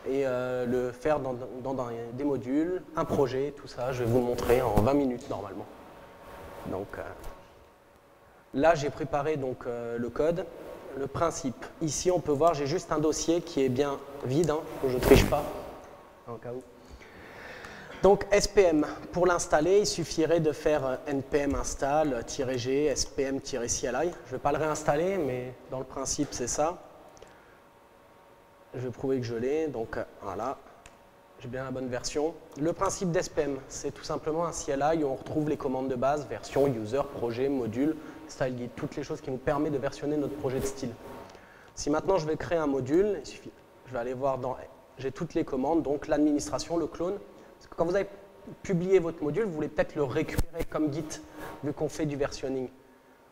et le faire dans des modules, un projet, tout ça, je vais vous le montrer en 20 minutes normalement. Donc là, j'ai préparé donc, le code, le principe. Ici, on peut voir, j'ai juste un dossier qui est bien vide, hein, que je ne triche pas, en cas où. Donc SPM, pour l'installer, il suffirait de faire npm install-g spm-cli. Je ne vais pas le réinstaller, mais dans le principe, c'est ça. Je vais prouver que je l'ai, donc voilà, j'ai bien la bonne version. Le principe d'SPM, c'est tout simplement un CLI où on retrouve les commandes de base, version, user, projet, module, style guide, toutes les choses qui nous permettent de versionner notre projet de style. Si maintenant je vais créer un module, il suffit, je vais aller voir dans, j'ai toutes les commandes, donc l'administration, le clone. Parce que quand vous avez publié votre module, vous voulez peut-être le récupérer comme Git, vu qu'on fait du versionning.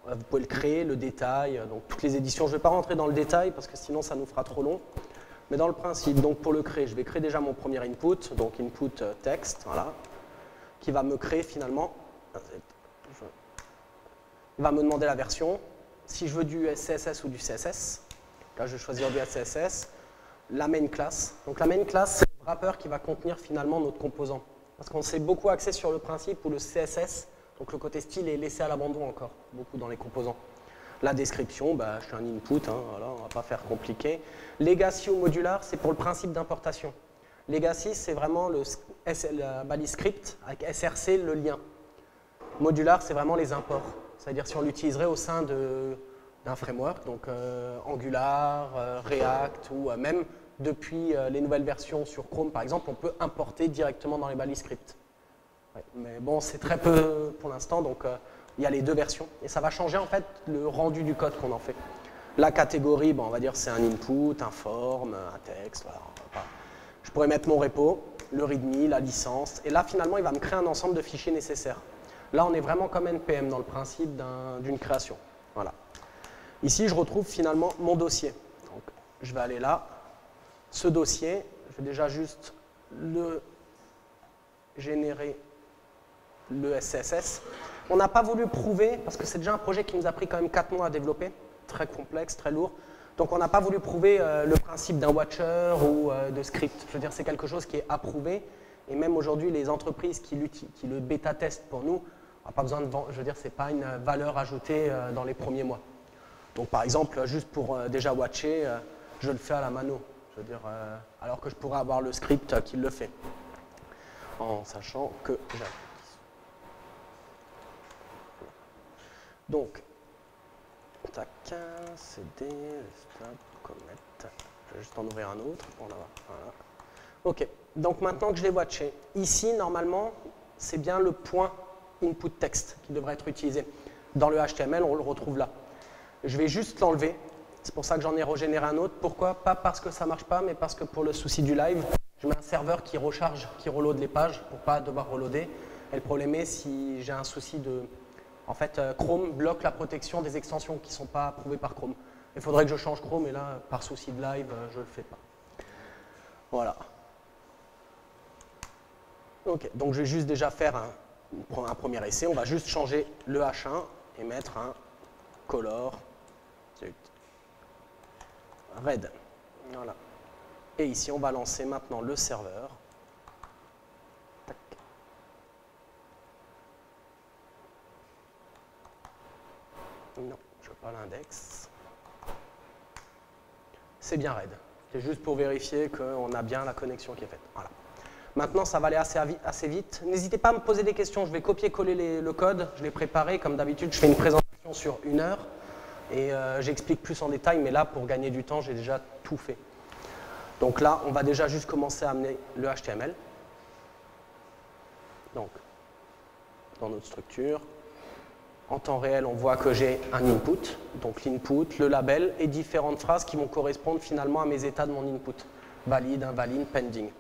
Vous pouvez le créer, le détail, donc toutes les éditions. Je ne vais pas rentrer dans le détail parce que sinon ça nous fera trop long. Mais dans le principe, donc pour le créer, je vais créer déjà mon premier input, donc input text, voilà, qui va me créer finalement, il va me demander la version. Si je veux du CSS ou du CSS, là je vais choisir du CSS, la main class. Donc la main class, c'est le wrapper qui va contenir finalement notre composant. Parce qu'on s'est beaucoup axé sur le principe où le CSS, donc le côté style, est laissé à l'abandon encore, beaucoup dans les composants. La description, je suis un input, hein, voilà, on ne va pas faire compliqué. Legacy ou modular, c'est pour le principe d'importation. Legacy, c'est vraiment la balise script avec SRC, le lien. Modular, c'est vraiment les imports. C'est-à-dire si on l'utiliserait au sein d'un framework, donc Angular, React, ou même depuis les nouvelles versions sur Chrome, par exemple, on peut importer directement dans les balises script. Ouais, mais bon, c'est très peu pour l'instant, donc il y a les deux versions. Et ça va changer en fait le rendu du code qu'on en fait. La catégorie, on va dire c'est un input, un form, un texte. Voilà. Je pourrais mettre mon repo, le readme, la licence. Et là, finalement, il va me créer un ensemble de fichiers nécessaires. Là, on est vraiment comme NPM dans le principe d'une création. Voilà. Ici, je retrouve finalement mon dossier. Donc, je vais aller là. Ce dossier, je vais déjà juste le générer, le SCSS. On n'a pas voulu prouver, parce que c'est déjà un projet qui nous a pris quand même 4 mois à développer, très complexe, très lourd. Donc on n'a pas voulu prouver le principe d'un watcher ou de script. Je veux dire, c'est quelque chose qui est approuvé. Et même aujourd'hui, les entreprises qui le bêta-testent pour nous, on n'a pas besoin de vendre. Je veux dire, ce n'est pas une valeur ajoutée dans les premiers mois. Donc par exemple, juste pour déjà watcher, je le fais à la mano. Je veux dire, alors que je pourrais avoir le script qui le fait. En sachant que j'applique. Donc, tac, CD, stop, commit. Je vais juste en ouvrir un autre. Voilà. Ok, donc maintenant que je l'ai watché, ici, normalement, c'est bien le point input text qui devrait être utilisé. Dans le HTML, on le retrouve là. Je vais juste l'enlever. C'est pour ça que j'en ai régénéré un autre. Pourquoi? Pas parce que ça ne marche pas, mais parce que pour le souci du live, je mets un serveur qui recharge, qui reload les pages pour ne pas devoir reloader. Et le problème est si j'ai un souci de... En fait, Chrome bloque la protection des extensions qui ne sont pas approuvées par Chrome. Il faudrait que je change Chrome, et là, par souci de live, je ne le fais pas. Voilà. Ok, donc je vais juste déjà faire un premier essai. On va juste changer le H1 et mettre un color red. Voilà. Et ici, on va lancer maintenant le serveur. Tac. Non, je veux pas l'index. C'est bien raide. C'est juste pour vérifier qu'on a bien la connexion qui est faite. Voilà. Maintenant, ça va aller assez vite. N'hésitez pas à me poser des questions. Je vais copier-coller le code. Je l'ai préparé. Comme d'habitude, je fais une présentation sur 1 heure. Et j'explique plus en détail. Mais là, pour gagner du temps, j'ai déjà tout fait. Donc là, on va déjà juste commencer à amener le HTML. Donc, dans notre structure. En temps réel, on voit que j'ai un input. Donc l'input, le label et différentes phrases qui vont correspondre finalement à mes états de mon input. Valide, invalide, pending.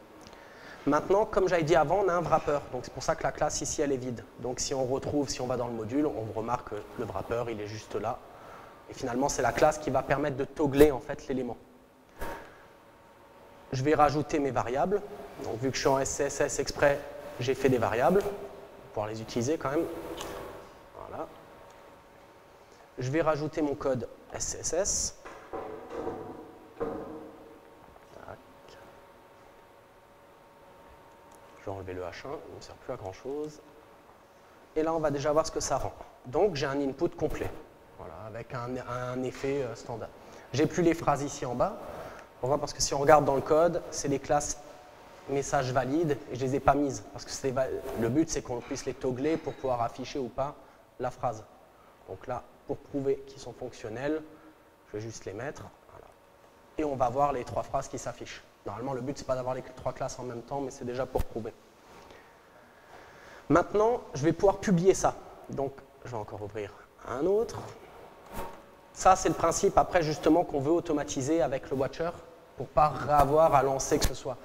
Maintenant, comme j'avais dit avant, on a un wrapper. Donc c'est pour ça que la classe ici, elle est vide. Donc si on retrouve, si on va dans le module, on remarque que le wrapper, il est juste là. Et finalement, c'est la classe qui va permettre de toggler en fait l'élément. Je vais rajouter mes variables. Donc vu que je suis en SCSS exprès, j'ai fait des variables pour pouvoir les utiliser quand même. Voilà. Je vais rajouter mon code SCSS. Je vais enlever le H1, il ne sert plus à grand chose. Et là, on va déjà voir ce que ça rend. Donc, j'ai un input complet, voilà, avec un effet standard. J'ai plus les phrases ici en bas. Pourquoi? Parce que si on regarde dans le code, c'est les classes messages valides et je ne les ai pas mises. Parce que le but, c'est qu'on puisse les toggler pour pouvoir afficher ou pas la phrase. Donc là, pour prouver qu'ils sont fonctionnels, je vais juste les mettre. Voilà. Et on va voir les 3 phrases qui s'affichent. Normalement, le but, ce n'est pas d'avoir les 3 classes en même temps, mais c'est déjà pour prouver. Maintenant, je vais pouvoir publier ça. Donc, je vais encore ouvrir un autre. Ça, c'est le principe, après, justement, qu'on veut automatiser avec le Watcher pour ne pas avoir à lancer que ce soit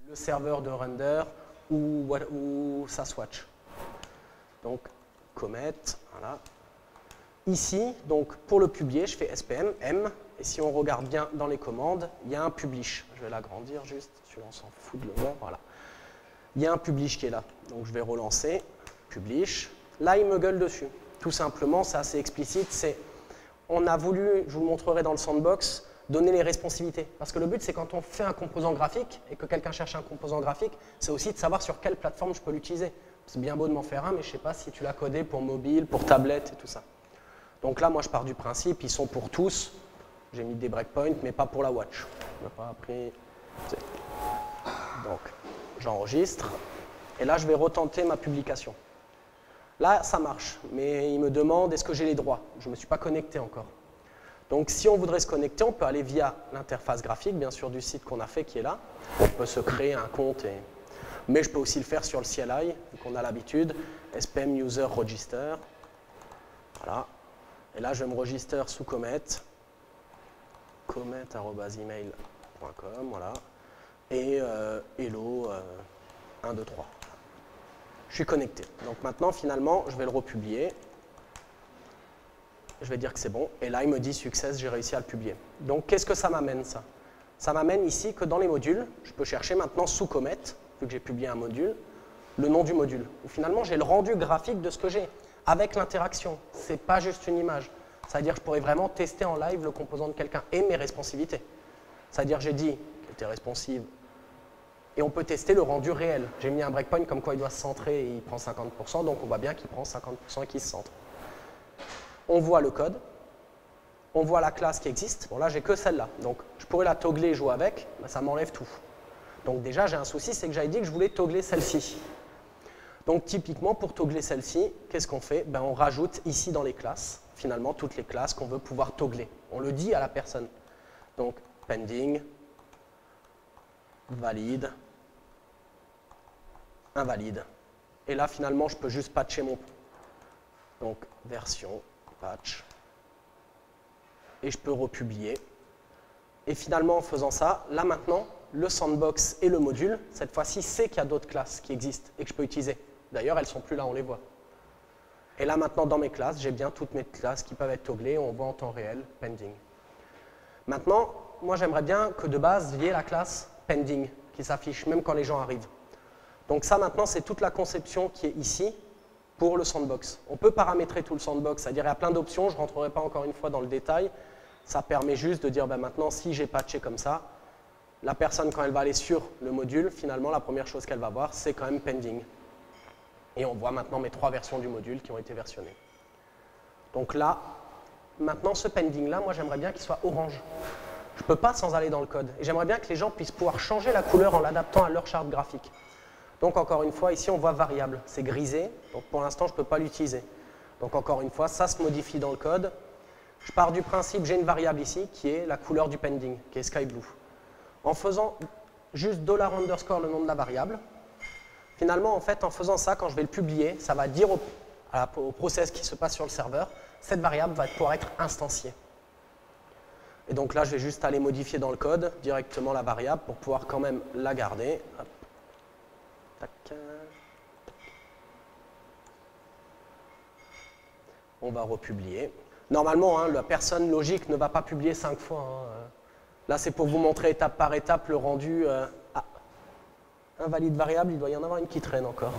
le serveur de render ou SassWatch. Donc, commit, voilà. Ici, donc, pour le publier, je fais SPM, M, et si on regarde bien dans les commandes, il y a un publish. Je vais l'agrandir juste, celui-là on s'en fout de le voir, voilà. Il y a un publish qui est là, donc je vais relancer, publish. Là, il me gueule dessus. Tout simplement, c'est assez explicite, on a voulu, je vous le montrerai dans le sandbox, donner les responsivités. Parce que le but, c'est quand on fait un composant graphique, et que quelqu'un cherche un composant graphique, c'est aussi de savoir sur quelle plateforme je peux l'utiliser. C'est bien beau de m'en faire un, mais je ne sais pas si tu l'as codé pour mobile, pour tablette et tout ça. Donc là, moi, je pars du principe, ils sont pour tous. J'ai mis des breakpoints, mais pas pour la watch. On n'a pas appris. Donc, j'enregistre. Et là, je vais retenter ma publication. Là, ça marche, mais il me demande est-ce que j'ai les droits. Je ne me suis pas connecté encore. Donc, si on voudrait se connecter, on peut aller via l'interface graphique, bien sûr, du site qu'on a fait, qui est là. On peut se créer un compte, mais je peux aussi le faire sur le CLI, vu qu'on a l'habitude. SPM user register. Voilà. Et là, je vais me register sous commit, commit@email.com, voilà, et hello 1, 2, 3. Je suis connecté. Donc maintenant, finalement, je vais le republier. Je vais dire que c'est bon. Et là, il me dit success, j'ai réussi à le publier. Donc, qu'est-ce que ça m'amène, ça? Ça m'amène ici que dans les modules, je peux chercher maintenant sous commit, vu que j'ai publié un module, le nom du module. Où finalement, j'ai le rendu graphique de ce que j'ai. Avec l'interaction, ce n'est pas juste une image. C'est-à-dire que je pourrais vraiment tester en live le composant de quelqu'un et mes responsivités. C'est-à-dire j'ai dit qu'il était responsive et on peut tester le rendu réel. J'ai mis un breakpoint comme quoi il doit se centrer et il prend 50%, donc on voit bien qu'il prend 50% et qu'il se centre. On voit le code, on voit la classe qui existe. Bon là, j'ai que celle-là, donc je pourrais la toggler et jouer avec, mais ça m'enlève tout. Donc déjà, j'ai un souci, c'est que j'avais dit que je voulais toggler celle-ci. Donc typiquement, pour toggler celle-ci, qu'est-ce qu'on fait? On rajoute ici dans les classes, finalement, toutes les classes qu'on veut pouvoir toggler. On le dit à la personne. Donc, pending, valide, invalide. Et là, finalement, je peux juste patcher mon... Donc, version, patch. Et je peux republier. Et finalement, en faisant ça, là maintenant, le sandbox et le module, cette fois-ci, sait qu'il y a d'autres classes qui existent et que je peux utiliser. D'ailleurs, elles ne sont plus là, on les voit. Et là, maintenant, dans mes classes, j'ai bien toutes mes classes qui peuvent être togglées, on voit en temps réel, pending. Maintenant, moi, j'aimerais bien que de base, il y ait la classe pending qui s'affiche, même quand les gens arrivent. Donc ça, maintenant, c'est toute la conception qui est ici pour le sandbox. On peut paramétrer tout le sandbox, c'est-à-dire il y a plein d'options, je ne rentrerai pas encore une fois dans le détail. Ça permet juste de dire, maintenant, si j'ai patché comme ça, la personne, quand elle va aller sur le module, finalement, la première chose qu'elle va voir, c'est quand même pending. Et on voit maintenant mes 3 versions du module qui ont été versionnées. Donc là, maintenant ce pending là, moi j'aimerais bien qu'il soit orange. Je ne peux pas sans aller dans le code. Et j'aimerais bien que les gens puissent pouvoir changer la couleur en l'adaptant à leur charte graphique. Donc encore une fois, ici on voit variable, c'est grisé, donc pour l'instant je ne peux pas l'utiliser. Donc encore une fois, ça se modifie dans le code. Je pars du principe, j'ai une variable ici qui est la couleur du pending, qui est sky blue. En faisant juste $_ le nom de la variable, finalement en fait en faisant ça, quand je vais le publier, ça va dire au process qui se passe sur le serveur, cette variable va pouvoir être instanciée. Et donc là je vais juste aller modifier dans le code directement la variable pour pouvoir quand même la garder. Hop. Tac. On va republier. Normalement, hein, la personne logique ne va pas publier 5 fois. Hein. Là, c'est pour vous montrer étape par étape le rendu. Ah, invalide variable, il doit y en avoir une qui traîne encore.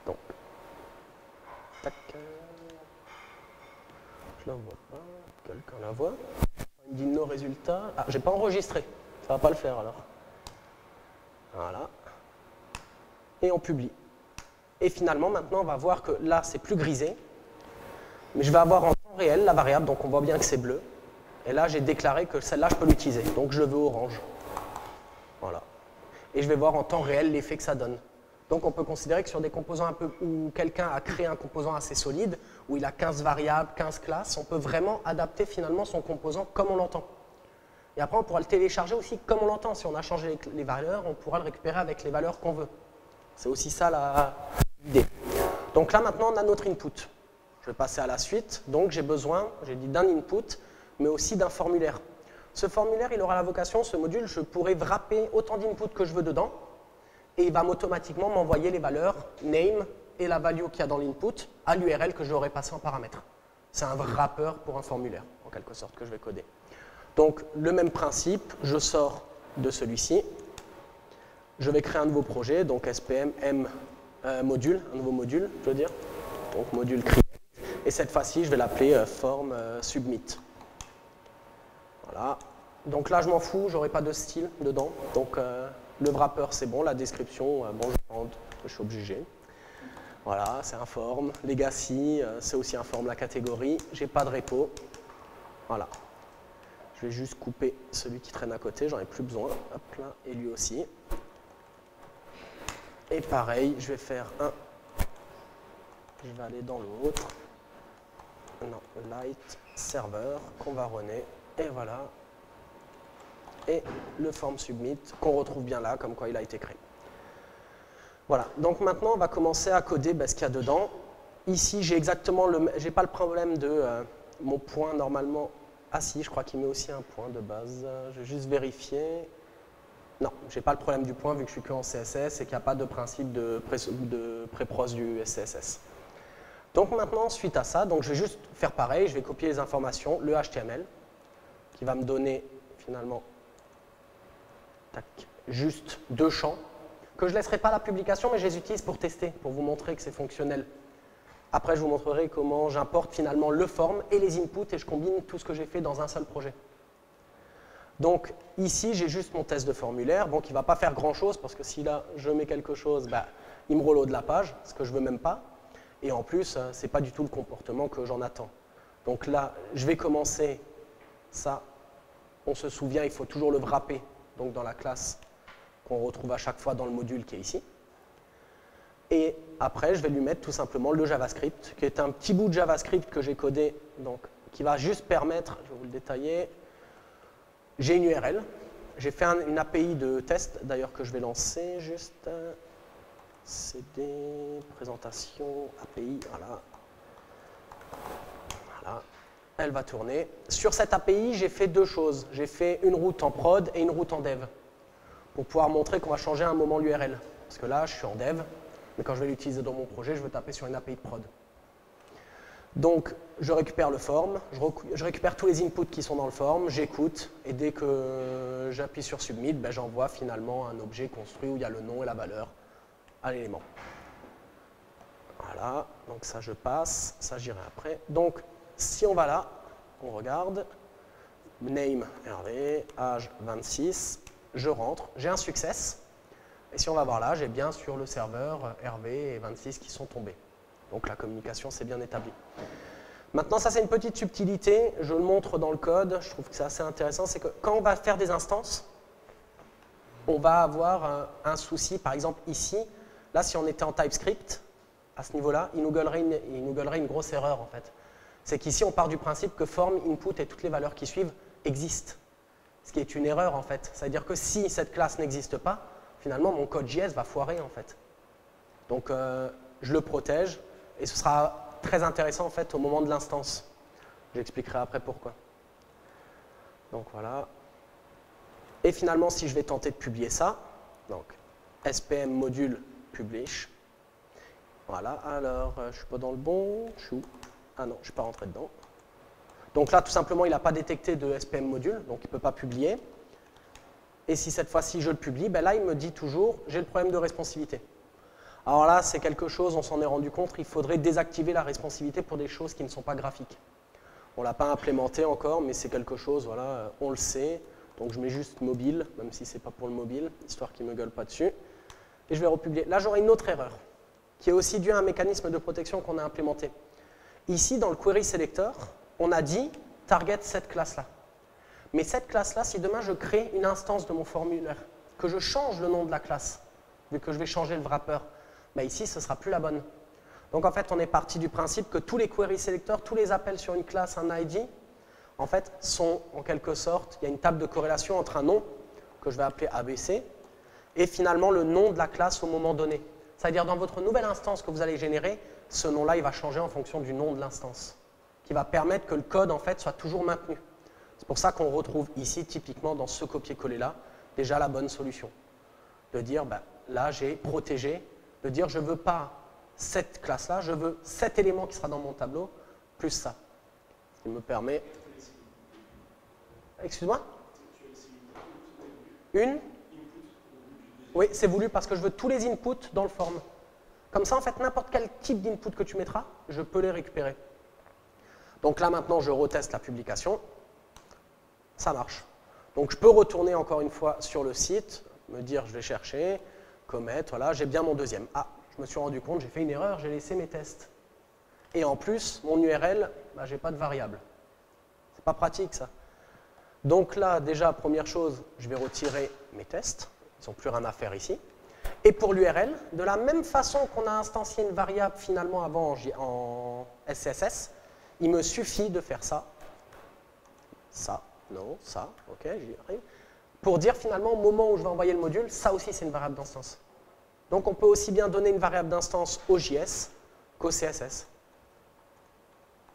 Donc, tac. Je la vois pas. Quelqu'un la voit. Il me dit no résultat. Ah, j'ai pas enregistré. Ça va pas le faire alors. Voilà. Et on publie. Et finalement, maintenant, on va voir que là, c'est plus grisé. Mais je vais avoir en temps réel la variable, donc on voit bien que c'est bleu. Et là, j'ai déclaré que celle-là, je peux l'utiliser. Donc, je le veux orange. Voilà. Et je vais voir en temps réel l'effet que ça donne. Donc, on peut considérer que sur des composants un peu où quelqu'un a créé un composant assez solide, où il a 15 variables, 15 classes, on peut vraiment adapter finalement son composant comme on l'entend. Et après, on pourra le télécharger aussi comme on l'entend. Si on a changé les valeurs, on pourra le récupérer avec les valeurs qu'on veut. C'est aussi ça l'idée. Donc là, maintenant, on a notre input. Je vais passer à la suite. Donc, j'ai besoin, j'ai dit d'un input, mais aussi d'un formulaire. Ce formulaire, il aura la vocation, ce module, je pourrai wrapper autant d'inputs que je veux dedans, et il va automatiquement m'envoyer les valeurs name et la value qu'il y a dans l'input à l'URL que je l'aurai passé en paramètre. C'est un wrapper pour un formulaire, en quelque sorte, que je vais coder. Donc, le même principe, je sors de celui-ci, je vais créer un nouveau projet, donc SPM M module, un nouveau module, je veux dire, donc module create, et cette fois-ci, je vais l'appeler form submit. Voilà. Donc là, je m'en fous, j'aurai pas de style dedans. Donc le wrapper, c'est bon, la description, bon, je suis obligé. Voilà, c'est un form. Legacy, c'est aussi un form, la catégorie. J'ai pas de repo. Voilà. Je vais juste couper celui qui traîne à côté, j'en ai plus besoin. Hop là, et lui aussi. Et pareil, je vais faire un. Je vais aller dans l'autre. Non, light server qu'on va runner. Et voilà. Et le form submit qu'on retrouve bien là, comme quoi il a été créé. Voilà. Donc maintenant, on va commencer à coder ce qu'il y a dedans. Ici, j'ai exactement j'ai pas le problème de mon point normalement. Ah si, je crois qu'il met aussi un point de base. Je vais juste vérifier. Non, j'ai pas le problème du point vu que je suis que en CSS et qu'il n'y a pas de principe de pré-pros du CSS. Donc maintenant, suite à ça, donc je vais juste faire pareil, je vais copier les informations, le HTML, qui va me donner finalement juste 2 champs, que je ne laisserai pas à la publication, mais je les utilise pour tester, pour vous montrer que c'est fonctionnel. Après, je vous montrerai comment j'importe finalement le form et les inputs et je combine tout ce que j'ai fait dans un seul projet. Donc ici, j'ai juste mon test de formulaire, bon, qui ne va pas faire grand-chose, parce que si là, je mets quelque chose, il me reload la page, ce que je ne veux même pas. Et en plus, ce n'est pas du tout le comportement que j'en attends. Donc là, je vais commencer ça. On se souvient, il faut toujours le wrapper, donc dans la classe qu'on retrouve à chaque fois dans le module qui est ici. Et après, je vais lui mettre tout simplement le JavaScript, qui est un petit bout de JavaScript que j'ai codé, donc, qui va juste permettre, je vais vous le détailler, j'ai une URL, j'ai fait une API de test, d'ailleurs que je vais lancer juste... CD, présentation, API, voilà. Voilà. Elle va tourner. Sur cette API, j'ai fait 2 choses. J'ai fait une route en prod et une route en dev. Pour pouvoir montrer qu'on va changer à un moment l'URL. Parce que là, je suis en dev, mais quand je vais l'utiliser dans mon projet, je veux taper sur une API de prod. Donc, je récupère le form, je récupère tous les inputs qui sont dans le form, j'écoute, et dès que j'appuie sur submit, j'envoie finalement un objet construit où il y a le nom et la valeur à l'élément. Voilà, donc ça je passe, ça j'irai après. Donc si on va là, on regarde, name Hervé, âge 26, je rentre, j'ai un success, et si on va voir là, j'ai bien sur le serveur Hervé et 26 qui sont tombés. Donc la communication s'est bien établie. Maintenant, ça c'est une petite subtilité, je le montre dans le code, je trouve que c'est assez intéressant, c'est que quand on va faire des instances, on va avoir un souci, par exemple ici, là si on était en TypeScript, à ce niveau-là, il nous gueulerait une grosse erreur en fait. C'est qu'ici on part du principe que form, input et toutes les valeurs qui suivent existent. Ce qui est une erreur en fait. C'est-à-dire que si cette classe n'existe pas, finalement mon code JS va foirer en fait. Donc je le protège et ce sera très intéressant en fait au moment de l'instance. J'expliquerai après pourquoi. Donc voilà. Et finalement, si je vais tenter de publier ça, donc SPM module publish. Voilà, alors je ne suis pas dans le bon. Je suis où? Ah non, je ne suis pas rentré dedans. Donc là, tout simplement, il n'a pas détecté de SPM module, donc il ne peut pas publier. Et si cette fois-ci je le publie, ben là, il me dit toujours, j'ai le problème de responsivité. Alors là, c'est quelque chose, on s'en est rendu compte, il faudrait désactiver la responsivité pour des choses qui ne sont pas graphiques. On ne l'a pas implémenté encore, mais c'est quelque chose, voilà, on le sait. Donc je mets juste mobile, même si ce n'est pas pour le mobile, histoire qu'il ne me gueule pas dessus. Et je vais republier. Là, j'aurai une autre erreur, qui est aussi due à un mécanisme de protection qu'on a implémenté. Ici, dans le query selector, on a dit target cette classe-là. Mais cette classe-là, si demain je crée une instance de mon formulaire, que je change le nom de la classe, vu que je vais changer le wrapper, ben ici, ce ne sera plus la bonne. Donc en fait, on est parti du principe que tous les query selectors, tous les appels sur une classe, un ID, en fait, sont en quelque sorte, il y a une table de corrélation entre un nom, que je vais appeler ABC, et finalement le nom de la classe au moment donné. C'est-à-dire dans votre nouvelle instance que vous allez générer, ce nom-là, il va changer en fonction du nom de l'instance, qui va permettre que le code, en fait, soit toujours maintenu. C'est pour ça qu'on retrouve ici, typiquement, dans ce copier-coller-là, déjà la bonne solution. De dire, ben, là, j'ai protégé, de dire, je ne veux pas cette classe-là, je veux cet élément qui sera dans mon tableau, plus ça. Ce qui me permet... Excuse-moi? Une? Oui, c'est voulu parce que je veux tous les inputs dans le form. Comme ça, en fait, n'importe quel type d'input que tu mettras, je peux les récupérer. Donc là, maintenant, je reteste la publication. Ça marche. Donc je peux retourner encore une fois sur le site, me dire, je vais chercher, commit, voilà, j'ai bien mon deuxième. Ah, je me suis rendu compte, j'ai fait une erreur, j'ai laissé mes tests. Et en plus, mon URL, bah, je n'ai pas de variable. C'est pas pratique, ça. Donc là, déjà, première chose, je vais retirer mes tests. Ils n'ont plus rien à faire ici. Et pour l'URL, de la même façon qu'on a instancié une variable finalement avant en SCSS, il me suffit de faire ça. Ça, non, ça, ok, j'y arrive. Pour dire finalement, au moment où je vais envoyer le module, ça aussi c'est une variable d'instance. Donc on peut aussi bien donner une variable d'instance au JS qu'au CSS.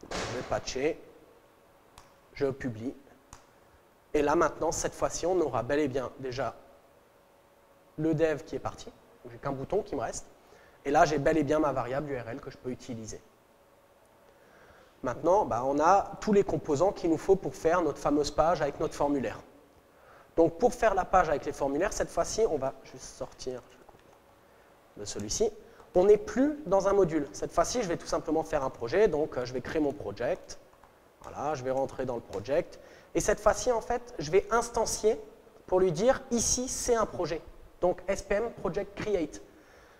Je vais patcher, je publie. Et là, maintenant, cette fois-ci, on aura bel et bien déjà le dev qui est parti. J'ai qu'un bouton qui me reste. Et là, j'ai bel et bien ma variable URL que je peux utiliser. Maintenant, bah, on a tous les composants qu'il nous faut pour faire notre fameuse page avec notre formulaire. Donc, pour faire la page avec les formulaires, cette fois-ci, on va juste sortir de celui-ci. On n'est plus dans un module. Cette fois-ci, je vais tout simplement faire un projet. Donc, je vais créer mon project. Voilà, je vais rentrer dans le project. Et cette fois-ci, en fait, je vais instancier pour lui dire, ici, c'est un projet. Donc, SPM Project Create.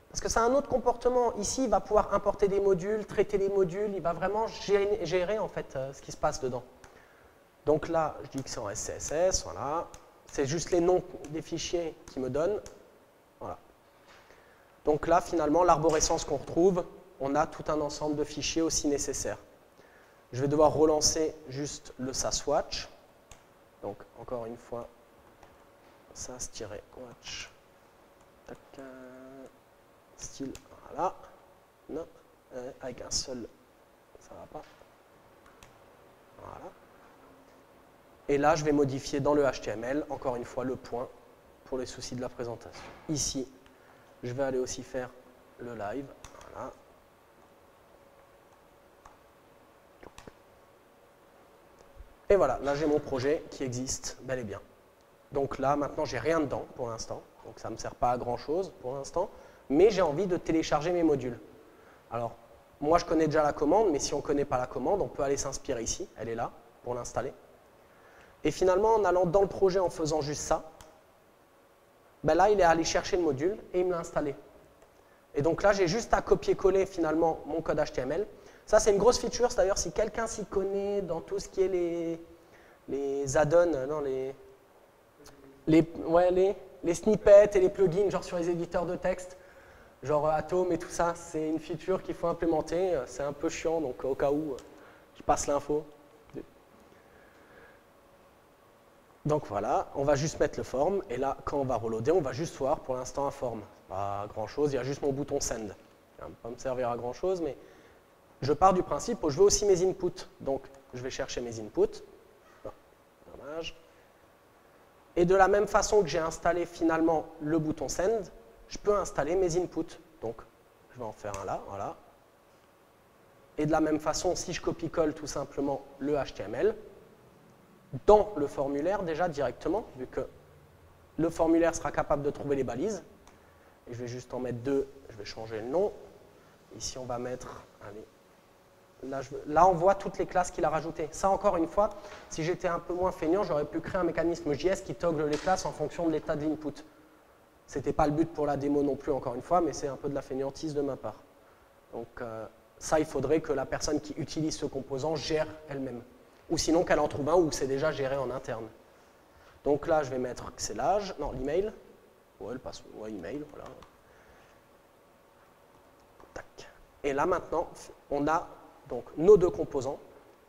Parce que c'est un autre comportement. Ici, il va pouvoir importer des modules, traiter les modules, il va vraiment gérer en fait, ce qui se passe dedans. Donc là, je dis que c'est en SCSS, voilà. C'est juste les noms des fichiers qui me donnent. Voilà. Donc là, finalement, l'arborescence qu'on retrouve, on a tout un ensemble de fichiers aussi nécessaires. Je vais devoir relancer juste le saswatch. Donc, encore une fois, sas-watch. Style, voilà. Non, avec un seul, ça ne va pas. Voilà. Et là, je vais modifier dans le HTML, encore une fois, le point pour les soucis de la présentation. Ici, je vais aller aussi faire le live. Voilà. Et voilà, là j'ai mon projet qui existe bel et bien. Donc là, maintenant, j'ai rien dedans pour l'instant. Donc ça ne me sert pas à grand chose pour l'instant. Mais j'ai envie de télécharger mes modules. Alors, moi je connais déjà la commande, mais si on ne connaît pas la commande, on peut aller s'inspirer ici. Elle est là pour l'installer. Et finalement, en allant dans le projet en faisant juste ça, ben là, il est allé chercher le module et il me l'a installé. Et donc là, j'ai juste à copier-coller finalement mon code HTML. Ça, c'est une grosse feature. D'ailleurs, si quelqu'un s'y connaît dans tout ce qui est les add-ons, non, les snippets et les plugins, genre sur les éditeurs de texte, genre Atom et tout ça, c'est une feature qu'il faut implémenter. C'est un peu chiant, donc au cas où, je passe l'info. Donc voilà, on va juste mettre le form, et là, quand on va reloader, on va juste voir pour l'instant un form. Pas grand-chose, il y a juste mon bouton send. Ça ne va pas me servir à grand-chose, mais je pars du principe où je veux aussi mes inputs. Donc, je vais chercher mes inputs. Oh, dommage. Et de la même façon que j'ai installé finalement le bouton send, je peux installer mes inputs. Donc, je vais en faire un là, voilà. Et de la même façon, si je copie-colle tout simplement le HTML, dans le formulaire déjà directement, vu que le formulaire sera capable de trouver les balises. Et je vais juste en mettre 2, je vais changer le nom. Ici, on va mettre, allez, là on voit toutes les classes qu'il a rajoutées. Ça, encore une fois, si j'étais un peu moins feignant, j'aurais pu créer un mécanisme JS qui toggle les classes en fonction de l'état de l'input. Ce n'était pas le but pour la démo non plus, encore une fois, mais c'est un peu de la fainéantise de ma part. Donc ça, il faudrait que la personne qui utilise ce composant gère elle-même. Ou sinon qu'elle en trouve un où c'est déjà géré en interne. Donc là, je vais mettre que c'est l'âge, non, l'email. Ouais, le password, ouais, email, voilà. Tac. Et là, maintenant, on a donc nos deux composants,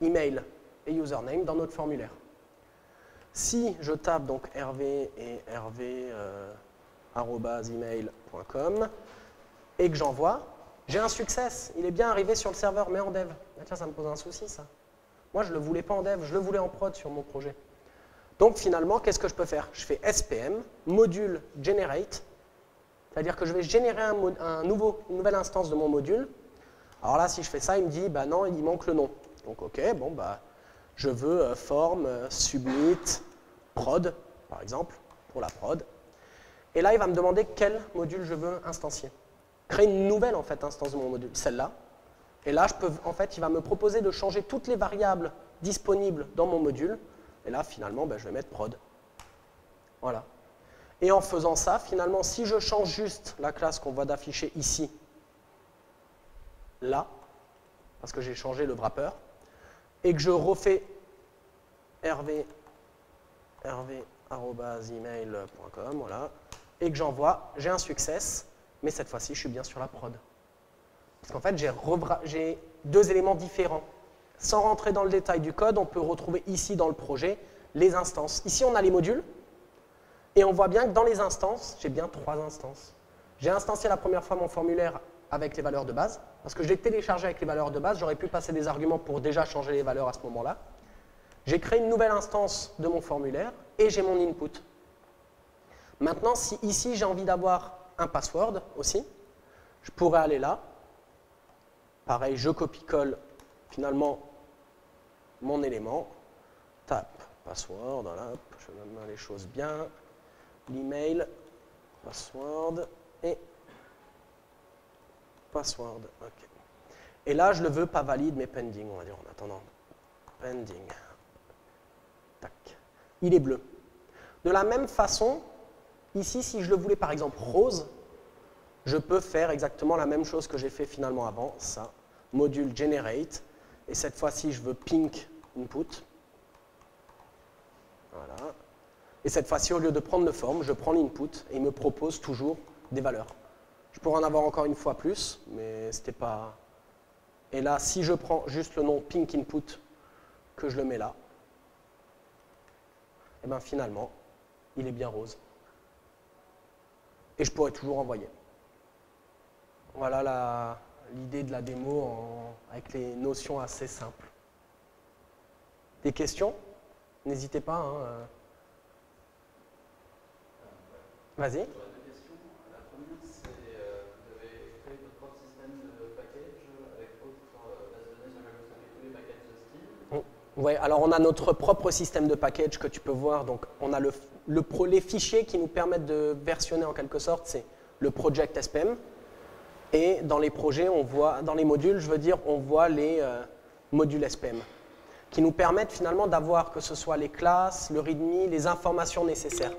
email et username, dans notre formulaire. Si je tape donc Hervé et hervé@email.com et que j'envoie, j'ai un success. Il est bien arrivé sur le serveur, mais en dev. Ah, tiens, ça me pose un souci, ça. Moi, je ne le voulais pas en dev, je le voulais en prod sur mon projet. Donc, finalement, qu'est-ce que je peux faire? Je fais SPM, module generate, c'est-à-dire que je vais générer une nouvelle instance de mon module. Alors là, si je fais ça, il me dit, bah non, il manque le nom. Donc, OK, bon, bah, je veux form, submit, prod, par exemple, pour la prod. Et là, il va me demander quel module je veux instancier. Créer une nouvelle, en fait, instance de mon module, celle-là. Et là, en fait, il va me proposer de changer toutes les variables disponibles dans mon module. Et là, finalement, ben, je vais mettre prod. Voilà. Et en faisant ça, finalement, si je change juste la classe qu'on voit d'afficher ici, là, parce que j'ai changé le wrapper, et que je refais hervé@email.com, voilà, et que j'envoie, j'ai un success, mais cette fois-ci, je suis bien sur la prod. Parce qu'en fait, j'ai deux éléments différents. Sans rentrer dans le détail du code, on peut retrouver ici dans le projet les instances. Ici, on a les modules, et on voit bien que dans les instances, j'ai bien 3 instances. J'ai instancié la première fois mon formulaire avec les valeurs de base, parce que je l'ai téléchargé avec les valeurs de base, j'aurais pu passer des arguments pour déjà changer les valeurs à ce moment-là. J'ai créé une nouvelle instance de mon formulaire, et j'ai mon input. Maintenant, si ici, j'ai envie d'avoir un password aussi, je pourrais aller là. Pareil, je copie-colle finalement mon élément, tape password, voilà, je mets les choses bien, l'email, password et password. Okay. Et là, je le veux pas valide, mais pending, on va dire en attendant. Pending. Tac. Il est bleu. De la même façon, ici, si je le voulais par exemple rose, je peux faire exactement la même chose que j'ai fait finalement avant, ça, module generate, et cette fois-ci, je veux pink input. Voilà. Et cette fois-ci, au lieu de prendre le form, je prends l'input et il me propose toujours des valeurs. Je pourrais en avoir encore une fois plus, mais c'était pas... Et là, si je prends juste le nom pink input, que je le mets là, et bien finalement, il est bien rose. Et je pourrais toujours envoyer. Voilà l'idée de la démo avec les notions assez simples. Des questions? N'hésitez pas. Hein. Vas-y. J'aurais 2 questions. La première, c'est vous avez créé votre propre système de package avec votre base de données sur laquelle vous avez tous les packages de style. Oui, alors on a notre propre système de package que tu peux voir. Donc on a les fichiers qui nous permettent de versionner en quelque sorte, c'est le project SPM. Et dans les projets, on voit, dans les modules, je veux dire, on voit les modules SPM qui nous permettent finalement d'avoir que ce soit les classes, le README, les informations nécessaires.